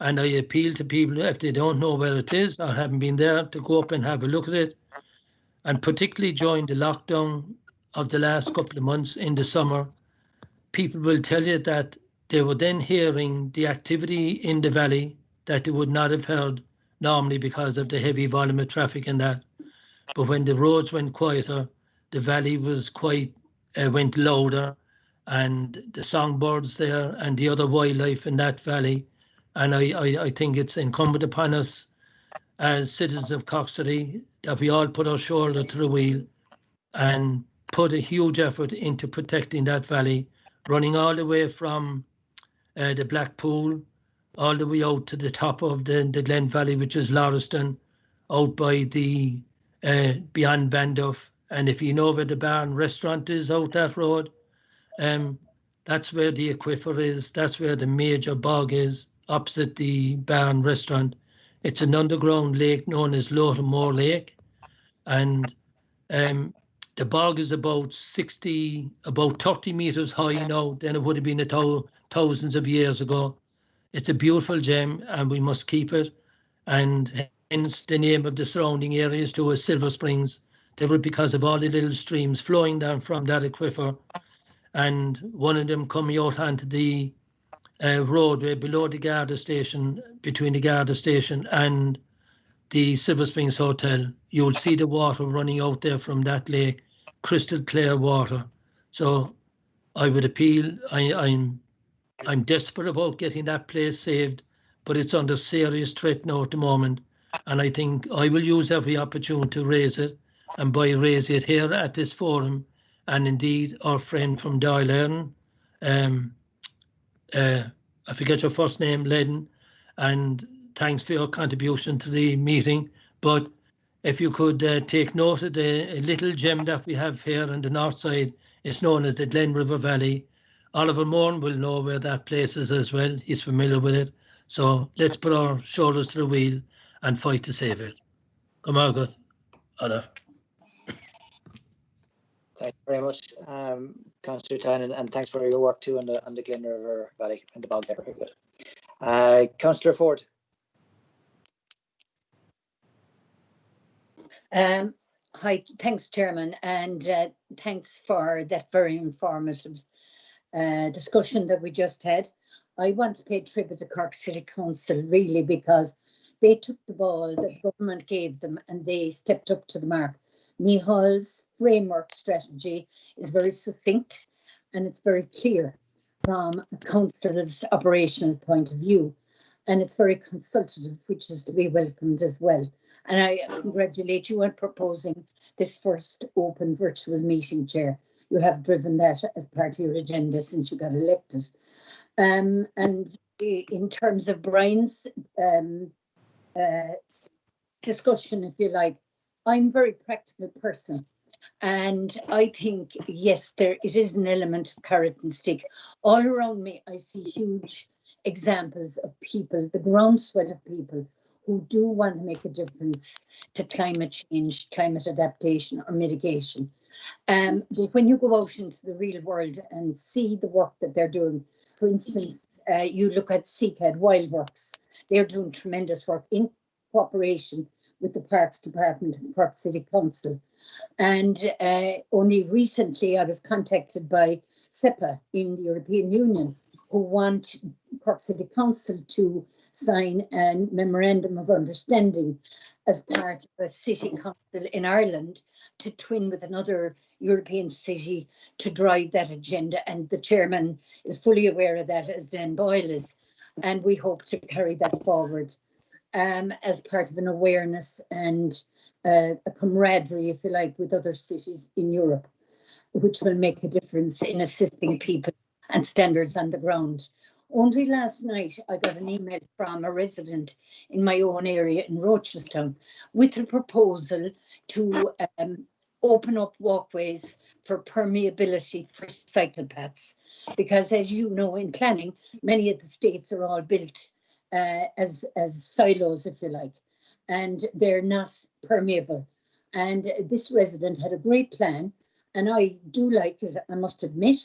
And I appeal to people, if they don't know where it is or haven't been there, to go up and have a look at it. And particularly during the lockdown of the last couple of months in the summer, people will tell you that they were then hearing the activity in the valley that they would not have heard normally because of the heavy volume of traffic and that. But when the roads went quieter, the valley was went louder, and the songbirds there and the other wildlife in that valley. And I think it's incumbent upon us as citizens of Cork City that we all put our shoulder to the wheel and put a huge effort into protecting that valley, running all the way from the Blackpool all the way out to the top of the Glen Valley, which is Lauriston, out by the beyond Banduff. And if you know where the Barn restaurant is out that road, that's where the aquifer is. That's where the major bog is, opposite the Barn restaurant. It's an underground lake known as Lotamore Lake. And the bog is about 30 meters high now than it would have been thousands of years ago. It's a beautiful gem and we must keep it. And hence the name of the surrounding areas too is Silver Springs. They were because of all the little streams flowing down from that aquifer. And one of them coming out onto the roadway below the Garda station, between the Garda station and the Silver Springs Hotel. You'll see the water running out there from that lake, crystal clear water. So I would appeal, I'm desperate about getting that place saved, but it's under serious threat now at the moment. And I think I will use every opportunity to raise it, and by raising it here at this forum, and indeed our friend from Dáil Éireann, I forget your first name, Ledden, and thanks for your contribution to the meeting. But if you could take note of the little gem that we have here on the north side, it's known as the Glen River Valley. Oliver Moran will know where that place is as well. He's familiar with it. So let's put our shoulders to the wheel and fight to save it. Come on, good. Oliver. Thank you very much, Councillor Tynan, and thanks for your work too on the Glen River Valley and the bog there. Very good. Councillor Ford. Hi, thanks, Chairman, and thanks for that very informative discussion that we just had. I want to pay tribute to Cork City Council really because they took the ball that the government gave them and they stepped up to the mark. Micheál's framework strategy is very succinct and it's very clear from a council's operational point of view, and it's very consultative, which is to be welcomed as well. And I congratulate you on proposing this first open virtual meeting, Chair. You have driven that as part of your agenda since you got elected. And in terms of Brian's discussion, if you like, I'm a very practical person. And I think, yes, it is an element of carrot and stick. All around me, I see huge examples of people, the groundswell of people who do want to make a difference to climate change, climate adaptation or mitigation. But when you go out into the real world and see the work that they're doing, for instance, you look at CCAD Wildworks, they're doing tremendous work in cooperation with the Parks Department and Cork City Council. And only recently I was contacted by SEPA in the European Union, who want Cork City Council to sign a memorandum of understanding as part of a city council in Ireland to twin with another European city to drive that agenda. And the chairman is fully aware of that, as Dan Boyle is. And we hope to carry that forward as part of an awareness and a camaraderie, if you like, with other cities in Europe, which will make a difference in assisting people and standards on the ground. Only last night I got an email from a resident in my own area in Rochestown with a proposal to open up walkways for permeability for cycle paths. Because as you know, in planning, many of the states are all built as silos, if you like, and they're not permeable. And this resident had a great plan, and I do like it, I must admit.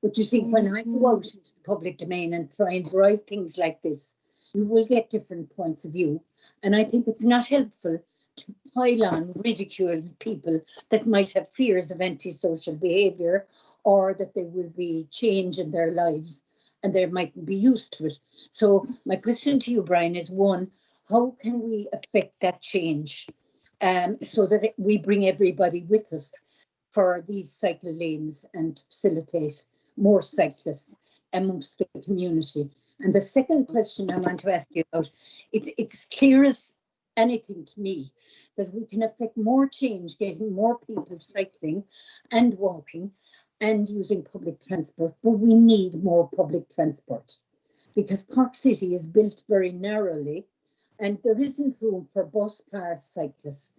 But you see, when I go out into the public domain and try and drive things like this, you will get different points of view. And I think it's not helpful to pile on ridicule people that might have fears of antisocial behaviour, or that there will be change in their lives and they might be used to it. So my question to you, Brian, is one, how can we affect that change so that we bring everybody with us for these cycle lanes and facilitate more cyclists amongst the community? And the second question I want to ask you about, it's clear as anything to me that we can affect more change, getting more people cycling and walking and using public transport, but we need more public transport because Cork City is built very narrowly and there isn't room for bus, car, cyclists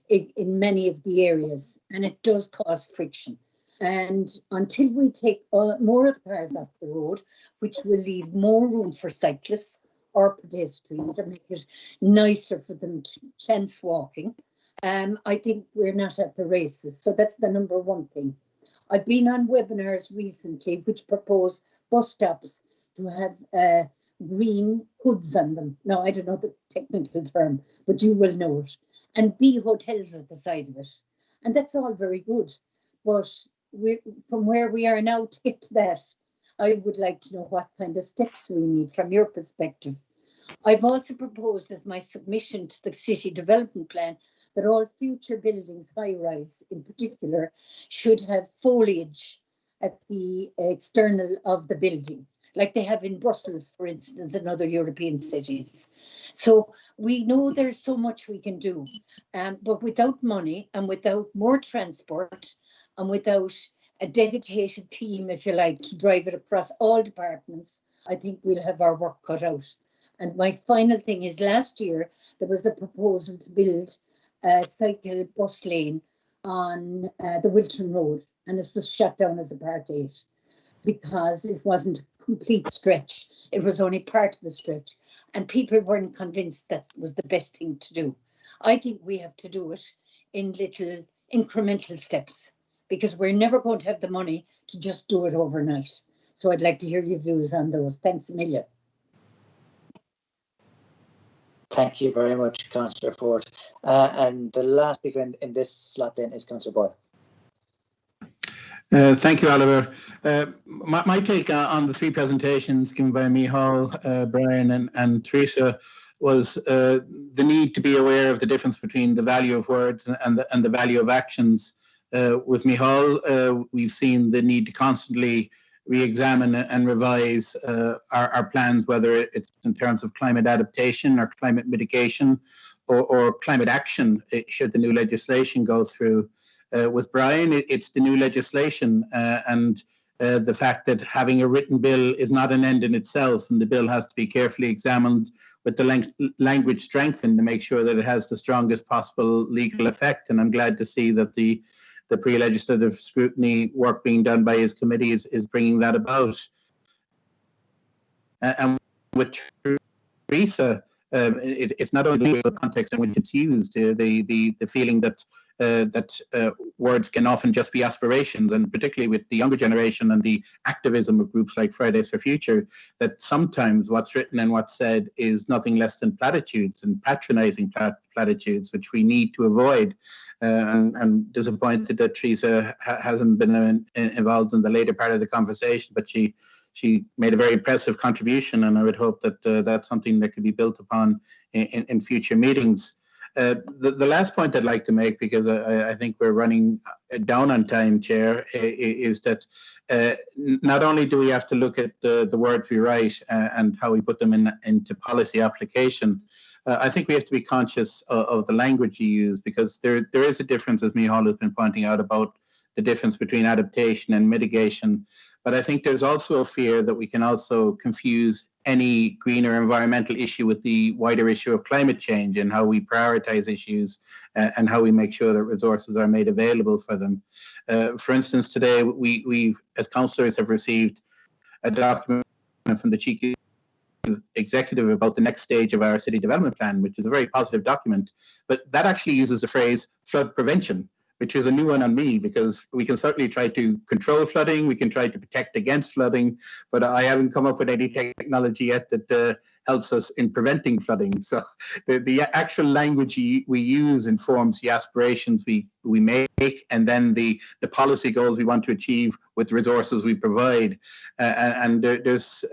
in many of the areas, and it does cause friction. And until we take more of the cars off the road, which will leave more room for cyclists or pedestrians or make it nicer for them to chance walking, I think we're not at the races. So that's the number one thing. I've been on webinars recently which propose bus stops to have green hoods on them. Now, I don't know the technical term, but you will know it. And B hotels at the side of it. And that's all very good. But from where we are now to get to that, I would like to know what kind of steps we need from your perspective. I've also proposed as my submission to the city development plan that all future buildings, high-rise in particular, should have foliage at the external of the building, like they have in Brussels, for instance, and other European cities. So we know there's so much we can do, but without money and without more transport and without a dedicated team, if you like, to drive it across all departments, I think we'll have our work cut out. And my final thing is, last year there was a proposal to build a cycle bus lane on the Wilton Road, and it was shut down as a Part 8 because it wasn't a complete stretch. It was only part of the stretch, and people weren't convinced that was the best thing to do. I think we have to do it in little incremental steps because we're never going to have the money to just do it overnight. So I'd like to hear your views on those. Thanks a million. Thank you very much, Councillor Ford. And the last speaker in this slot then is Councillor Boyle. Thank you, Oliver. My take on the three presentations given by Micheál, Brian and Teresa was the need to be aware of the difference between the value of words and the value of actions. With Micheál, we've seen the need to constantly re-examine and revise our plans, whether it's in terms of climate adaptation or climate mitigation or climate action, should the new legislation go through. With Brian, it's the new legislation and the fact that having a written bill is not an end in itself, and the bill has to be carefully examined with the language strengthened to make sure that it has the strongest possible legal effect. And I'm glad to see that the pre-legislative scrutiny work being done by his committee is bringing that about. And with Teresa, it's not only the context in which it's used, the feeling that words can often just be aspirations, and particularly with the younger generation and the activism of groups like Fridays for Future, that sometimes what's written and what's said is nothing less than platitudes and patronizing platitudes, which we need to avoid. And I'm disappointed that Teresa hasn't been involved in the later part of the conversation, but she she made a very impressive contribution, and I would hope that that's something that could be built upon in future meetings. The last point I'd like to make, because I think we're running down on time, Chair, is that not only do we have to look at the words we write and how we put them into policy application, I think we have to be conscious of the language you use, because there is a difference, as Micheál has been pointing out, about the difference between adaptation and mitigation. But I think there's also a fear that we can also confuse any greener environmental issue with the wider issue of climate change and how we prioritize issues and how we make sure that resources are made available for them. For instance, today we as councillors have received a document from the Chief Executive about the next stage of our city development plan, which is a very positive document, but that actually uses the phrase flood prevention, which is a new one on me, because we can certainly try to control flooding, we can try to protect against flooding, but I haven't come up with any technology yet that helps us in preventing flooding. So the actual language we use informs the aspirations we make, and then the policy goals we want to achieve with the resources we provide. And there's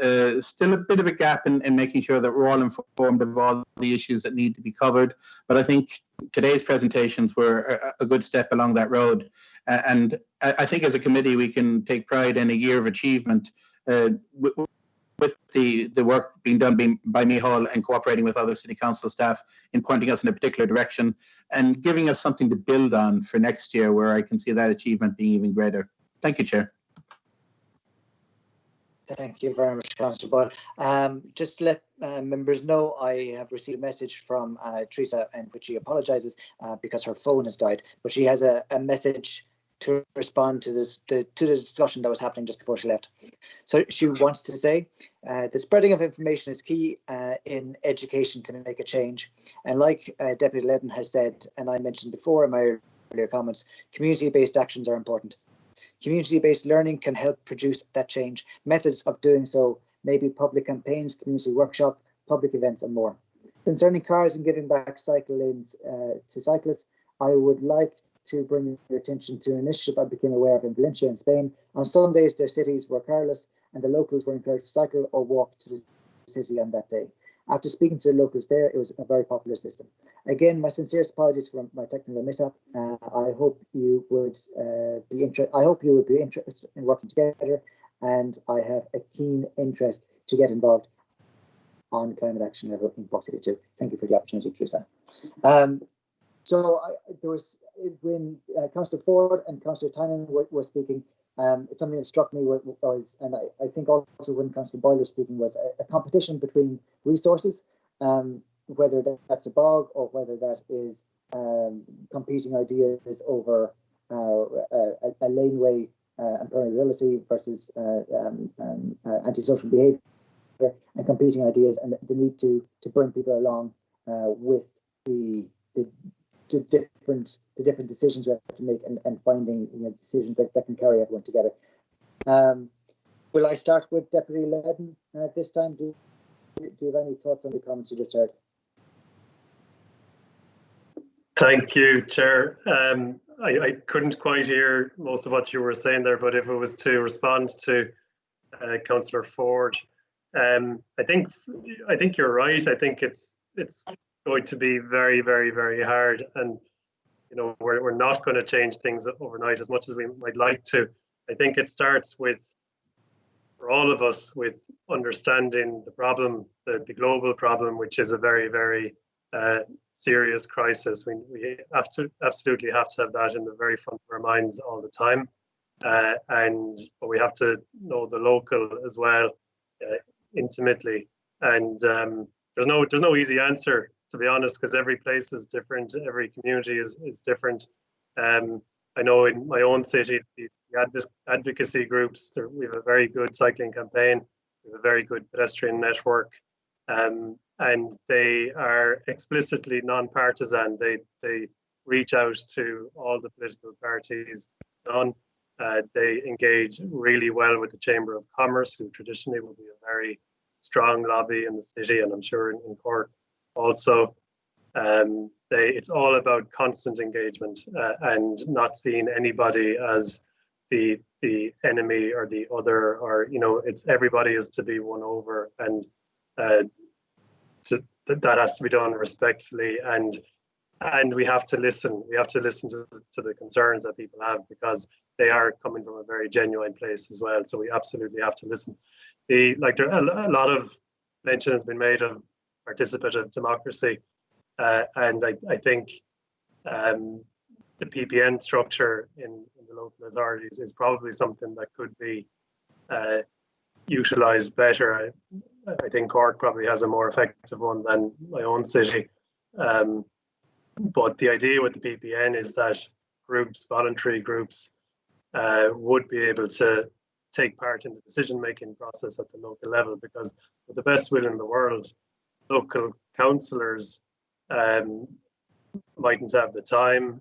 still a bit of a gap in making sure that we're all informed of all the issues that need to be covered. But I think today's presentations were a good step along that road. And I think as a committee, we can take pride in a year of achievement with the work being done by Micheál and cooperating with other City Council staff in pointing us in a particular direction and giving us something to build on for next year, where I can see that achievement being even greater. Thank you, Chair. Thank you very much, Councillor Boyle. Just to let members know, I have received a message from Teresa in which she apologises because her phone has died, but she has a message to respond to the discussion that was happening just before she left. So she wants to say, the spreading of information is key in education to make a change. And like Deputy Ledden has said, and I mentioned before in my earlier comments, community-based actions are important. Community-based learning can help produce that change. Methods of doing so may be public campaigns, community workshop, public events and more. Concerning cars and giving back cycle lanes to cyclists, I would like to bring your attention to an initiative I became aware of in Valencia in Spain. On Sundays, their cities were carless and the locals were encouraged to cycle or walk to the city on that day. After speaking to the locals there, it was a very popular system. Again, my sincerest apologies for my technical mishap. I hope you would be interested in working together, and I have a keen interest to get involved on climate action level in Cork City too. Thank you for the opportunity, Teresa. There was, when Councillor Ford and Councillor Tynan were speaking, it's something that struck me was, and I think also when Councillor Boyle was speaking, was a competition between resources, whether that's a bog or whether that is competing ideas over a laneway and permeability versus antisocial behaviour, and competing ideas, and the need to bring people along with the different decisions we have to make, and finding decisions that can carry everyone together. Will I start with Deputy Ledden at this time? Do you have any thoughts on the comments you just heard? Thank you, Chair. I couldn't quite hear most of what you were saying there, but if it was to respond to Councillor Ford, I think you're right. I think it's going to be very, very, very hard, and we're not going to change things overnight as much as we might like to. I think it starts with, for all of us, with understanding the problem, the global problem, which is a very, very serious crisis. We absolutely have to have that in the very front of our minds all the time, but we have to know the local as well intimately. And there's no easy answer, to be honest, because every place is different, every community is different. I know in my own city, the advocacy groups, we have a very good cycling campaign, we have a very good pedestrian network, and they are explicitly non-partisan. They reach out to all the political parties. They engage really well with the Chamber of Commerce, who traditionally will be a very strong lobby in the city, and I'm sure in Cork also. It's all about constant engagement and not seeing anybody as the enemy or the other, or it's everybody is to be won over, and that has to be done respectfully, and we have to listen. We have to listen to the concerns that people have, because they are coming from a very genuine place as well. So we absolutely have to listen. A lot of mention has been made of participative democracy, and I think the PPN structure in the local authorities is probably something that could be utilised better. I think Cork probably has a more effective one than my own city. But the idea with the PPN is that groups, voluntary groups, would be able to take part in the decision-making process at the local level, because with the best will in the world, local councillors mightn't have the time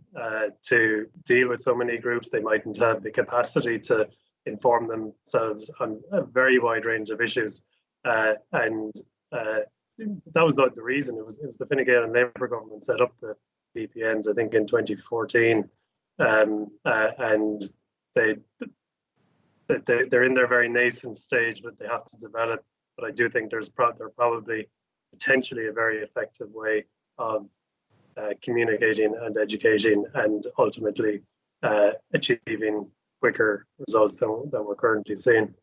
to deal with so many groups. They mightn't have the capacity to inform themselves on a very wide range of issues. And that was not the reason. It was the Fine Gael and Labour government set up the PPNs, I think, in 2014, and they're in their very nascent stage, but they have to develop. But I do think they're probably potentially a very effective way of communicating and educating, and ultimately achieving quicker results than we're currently seeing.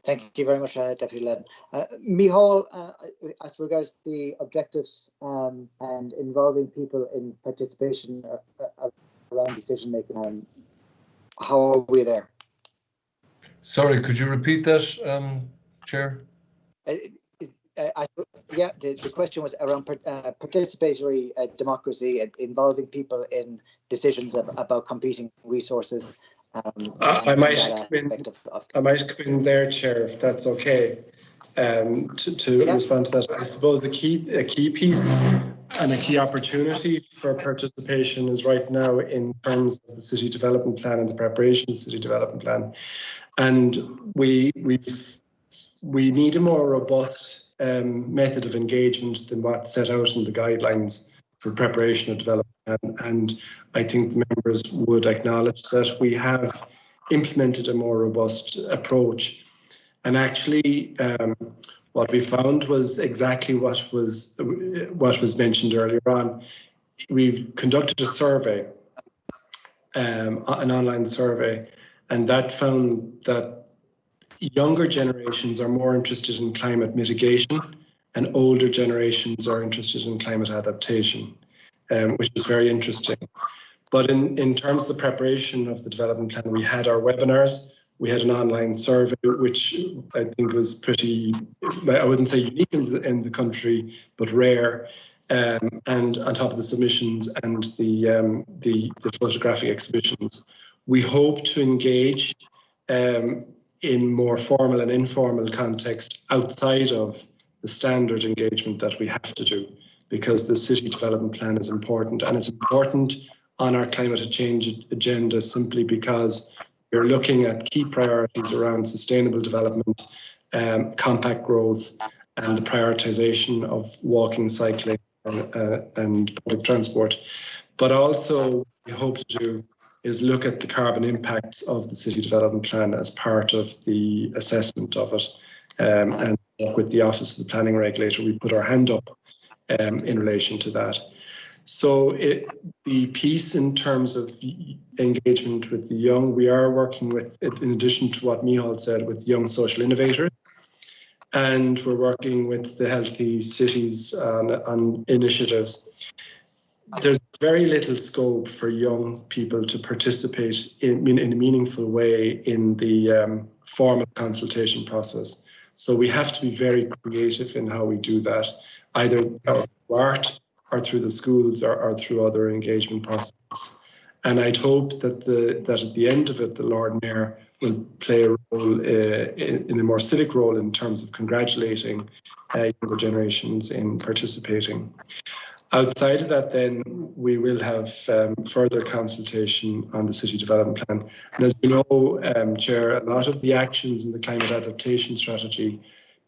Thank you very much, Deputy Ledden. Micheál, as regards the objectives and involving people in participation around decision making, how are we there? Sorry, could you repeat that, Chair? Yeah, the question was around participatory democracy, involving people in decisions about competing resources. I might come in there, Chair, if that's okay, to respond to that. I suppose a key piece and a key opportunity for participation is right now in terms of the City Development Plan and the preparation of the City Development Plan. And we need a more robust method of engagement than what's set out in the guidelines for preparation of development. And I think the members would acknowledge that we have implemented a more robust approach. And actually, what we found was exactly what was mentioned earlier on. We conducted a survey, an online survey, and that found that younger generations are more interested in climate mitigation, and older generations are interested in climate adaptation, which is very interesting. But in terms of the preparation of the development plan, we had our webinars, we had an online survey, which I think was pretty, I wouldn't say unique in the country, but rare. And on top of the submissions and the photographic exhibitions, we hope to engage in more formal and informal context outside of the standard engagement that we have to do, because the city development plan is important, and it's important on our climate change agenda simply because we're looking at key priorities around sustainable development, compact growth, and the prioritisation of walking, cycling, and public transport. But also, what we hope to do is look at the carbon impacts of the city development plan as part of the assessment of it, and with the Office of the Planning Regulator, we put our hand up in relation to that. So the piece in terms of engagement with the young, we are working with, in addition to what Micheál said, with young social innovators, and we're working with the Healthy Cities on initiatives. There's very little scope for young people to participate in a meaningful way in the formal consultation process. So we have to be very creative in how we do that, either through art or through the schools or through other engagement processes. And I'd hope that at the end of it, the Lord Mayor will play a role in a more civic role in terms of congratulating younger generations in participating. Outside of that, then, we will have further consultation on the City Development Plan. And as you know, Chair, a lot of the actions in the climate adaptation strategy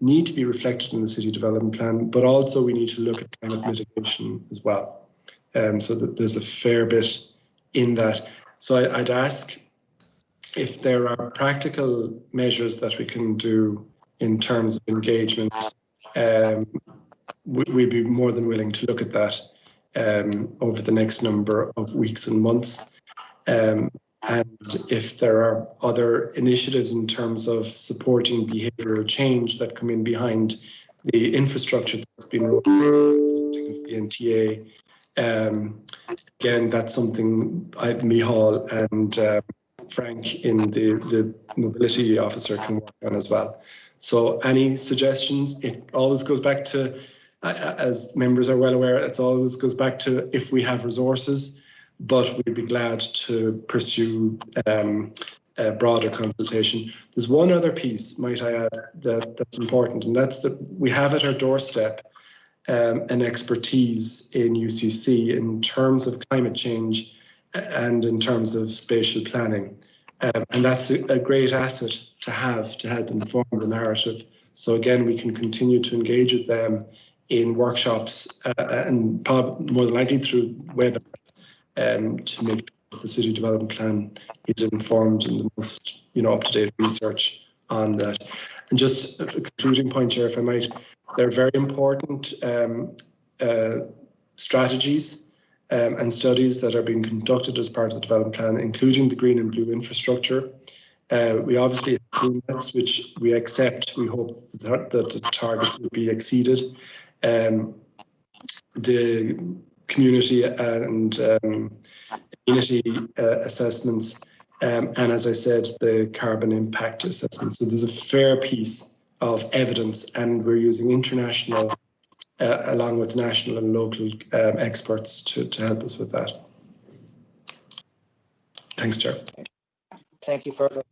need to be reflected in the City Development Plan, but also we need to look at climate mitigation as well. So that there's a fair bit in that. So I'd ask if there are practical measures that we can do in terms of engagement. We'd be more than willing to look at that over the next number of weeks and months. And if there are other initiatives in terms of supporting behavioural change that come in behind the infrastructure that's been rolled out, the NTA, again, that's something Micheál and Frank in the mobility officer can work on as well. So any suggestions? It always goes back to, as members are well aware, it always goes back to if we have resources, but we'd be glad to pursue a broader consultation. There's one other piece, might I add, that's important, and that's that we have at our doorstep an expertise in UCC in terms of climate change and in terms of spatial planning. And that's a great asset to help inform the narrative. So again, we can continue to engage with them in workshops and more than likely through webinar to make the city development plan is informed in the most up-to-date research on that. And just a concluding point, Chair, if I might, they're very important strategies and studies that are being conducted as part of the development plan, including the green and blue infrastructure. We obviously have seen that, which we accept. We hope that the targets will be exceeded. The community and community assessments, and as I said, the carbon impact assessment. So there's a fair piece of evidence, and we're using international along with national and local experts to help us with that. Thanks, Chair. Thank you further.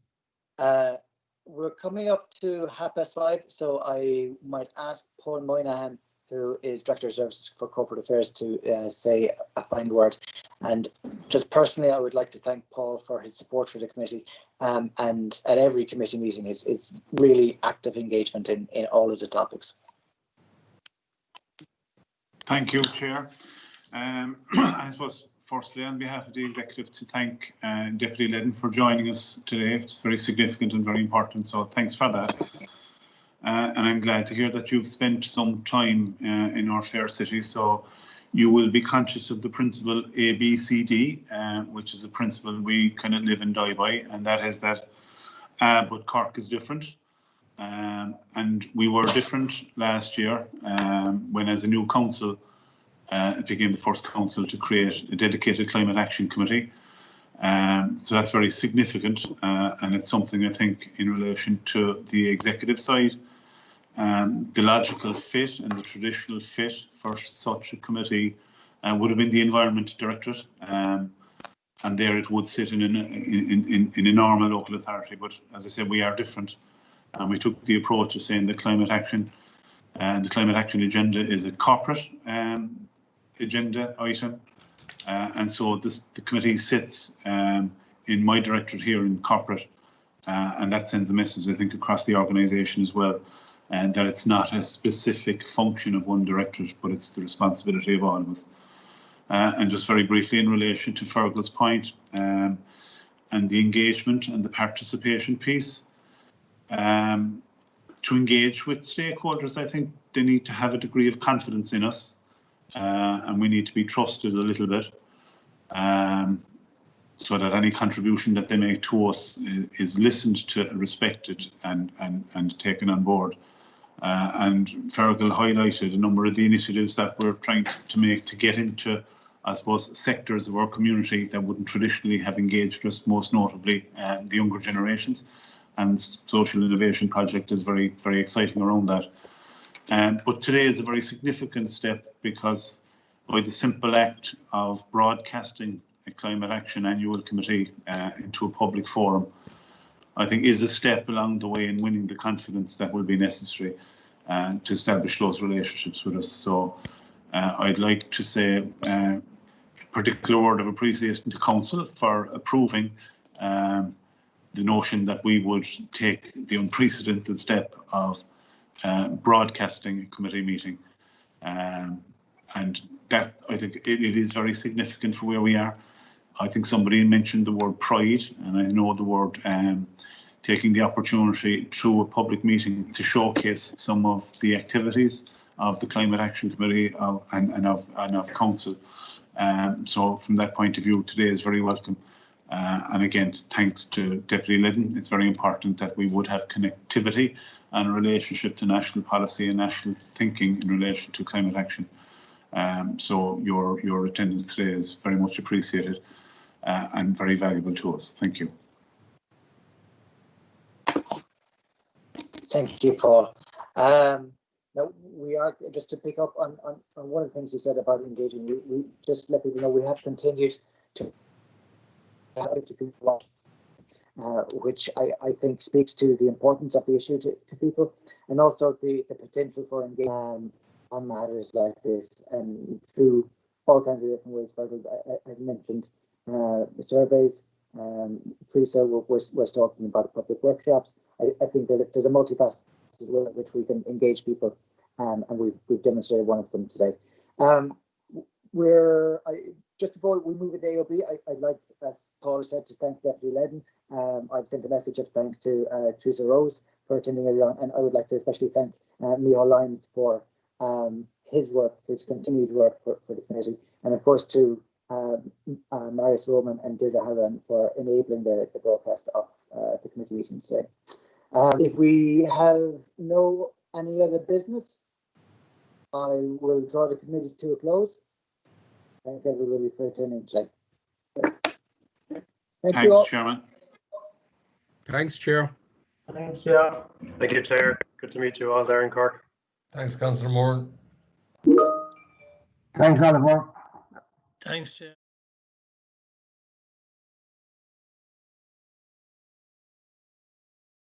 We're coming up to 5:30, so I might ask Paul Moynihan, who is Director of Services for Corporate Affairs, to say a final word. And just personally, I would like to thank Paul for his support for the committee, and at every committee meeting is really active engagement in all of the topics. Thank you, Chair. I suppose, firstly, on behalf of the Executive, to thank Deputy Ledden for joining us today. It's very significant and very important, so thanks for that. And I'm glad to hear that you've spent some time in our fair city, so you will be conscious of the principle ABCD, which is a principle we kind of live and die by, and that is that but Cork is different. And we were different last year when, as a new council, it became the first council to create a dedicated climate action committee. So that's very significant, and it's something I think in relation to the executive side, the logical fit and the traditional fit for such a committee would have been the Environment Directorate, and there it would sit in a normal local authority. But as I said, we are different, and we took the approach of saying the climate action and the climate action agenda is a corporate agenda item. And so the committee sits in my directorate here in corporate, and that sends a message, I think, across the organisation as well, and that it's not a specific function of one directorate, but it's the responsibility of all of us. And just very briefly in relation to Fergal's point and the engagement and the participation piece, to engage with stakeholders, I think they need to have a degree of confidence in us. And we need to be trusted a little bit, so that any contribution that they make to us is listened to, respected, and taken on board. And Fergal highlighted a number of the initiatives that we're trying to make to get into, I suppose, sectors of our community that wouldn't traditionally have engaged us, most notably the younger generations. And Social Innovation Project is very, very exciting around that. But today is a very significant step, because by the simple act of broadcasting a Climate Action Annual Committee into a public forum, I think is a step along the way in winning the confidence that will be necessary to establish those relationships with us. So I'd like to say a particular word of appreciation to Council for approving the notion that we would take the unprecedented step of broadcasting a committee meeting. and that, I think it is very significant for where we are. I think somebody mentioned the word pride, and I know the word taking the opportunity through a public meeting to showcase some of the activities of the Climate Action Committee and of Council. So from that point of view, today is very welcome. And again, thanks to Deputy Liddon. It's very important that we would have connectivity and a relationship to national policy and national thinking in relation to climate action. So your attendance today is very much appreciated and very valuable to us. Thank you. Thank you, Paul. Now we are, just to pick up on one of the things you said about engaging, we just let people know we have continued to have people, which I think speaks to the importance of the issue to people, and also the potential for engagement on matters like this, and through all kinds of different ways. As mentioned, surveys, Teresa was talking about public workshops. I think that there's a multifaceted way in which we can engage people, and we've demonstrated one of them today. Just before we move into AOB, I'd like, as Paul said, to thank Deputy Liddon. I've sent a message of thanks to Teresa Rose for attending earlier on, and I would like to especially thank Micheál Lyons for his work, his continued work for the committee, and of course to Marius Roman and Diza Haran for enabling the broadcast of the committee meeting today. If we have any other business, I will draw the committee to a close. Thank everybody for attending today. Thanks, Chairman. Thanks, Chair. Thanks, Chair. Thank you, Chair. Good to meet you all there in Cork. Thanks, Councillor Moore. Thanks, Oliver. Thanks, Chair.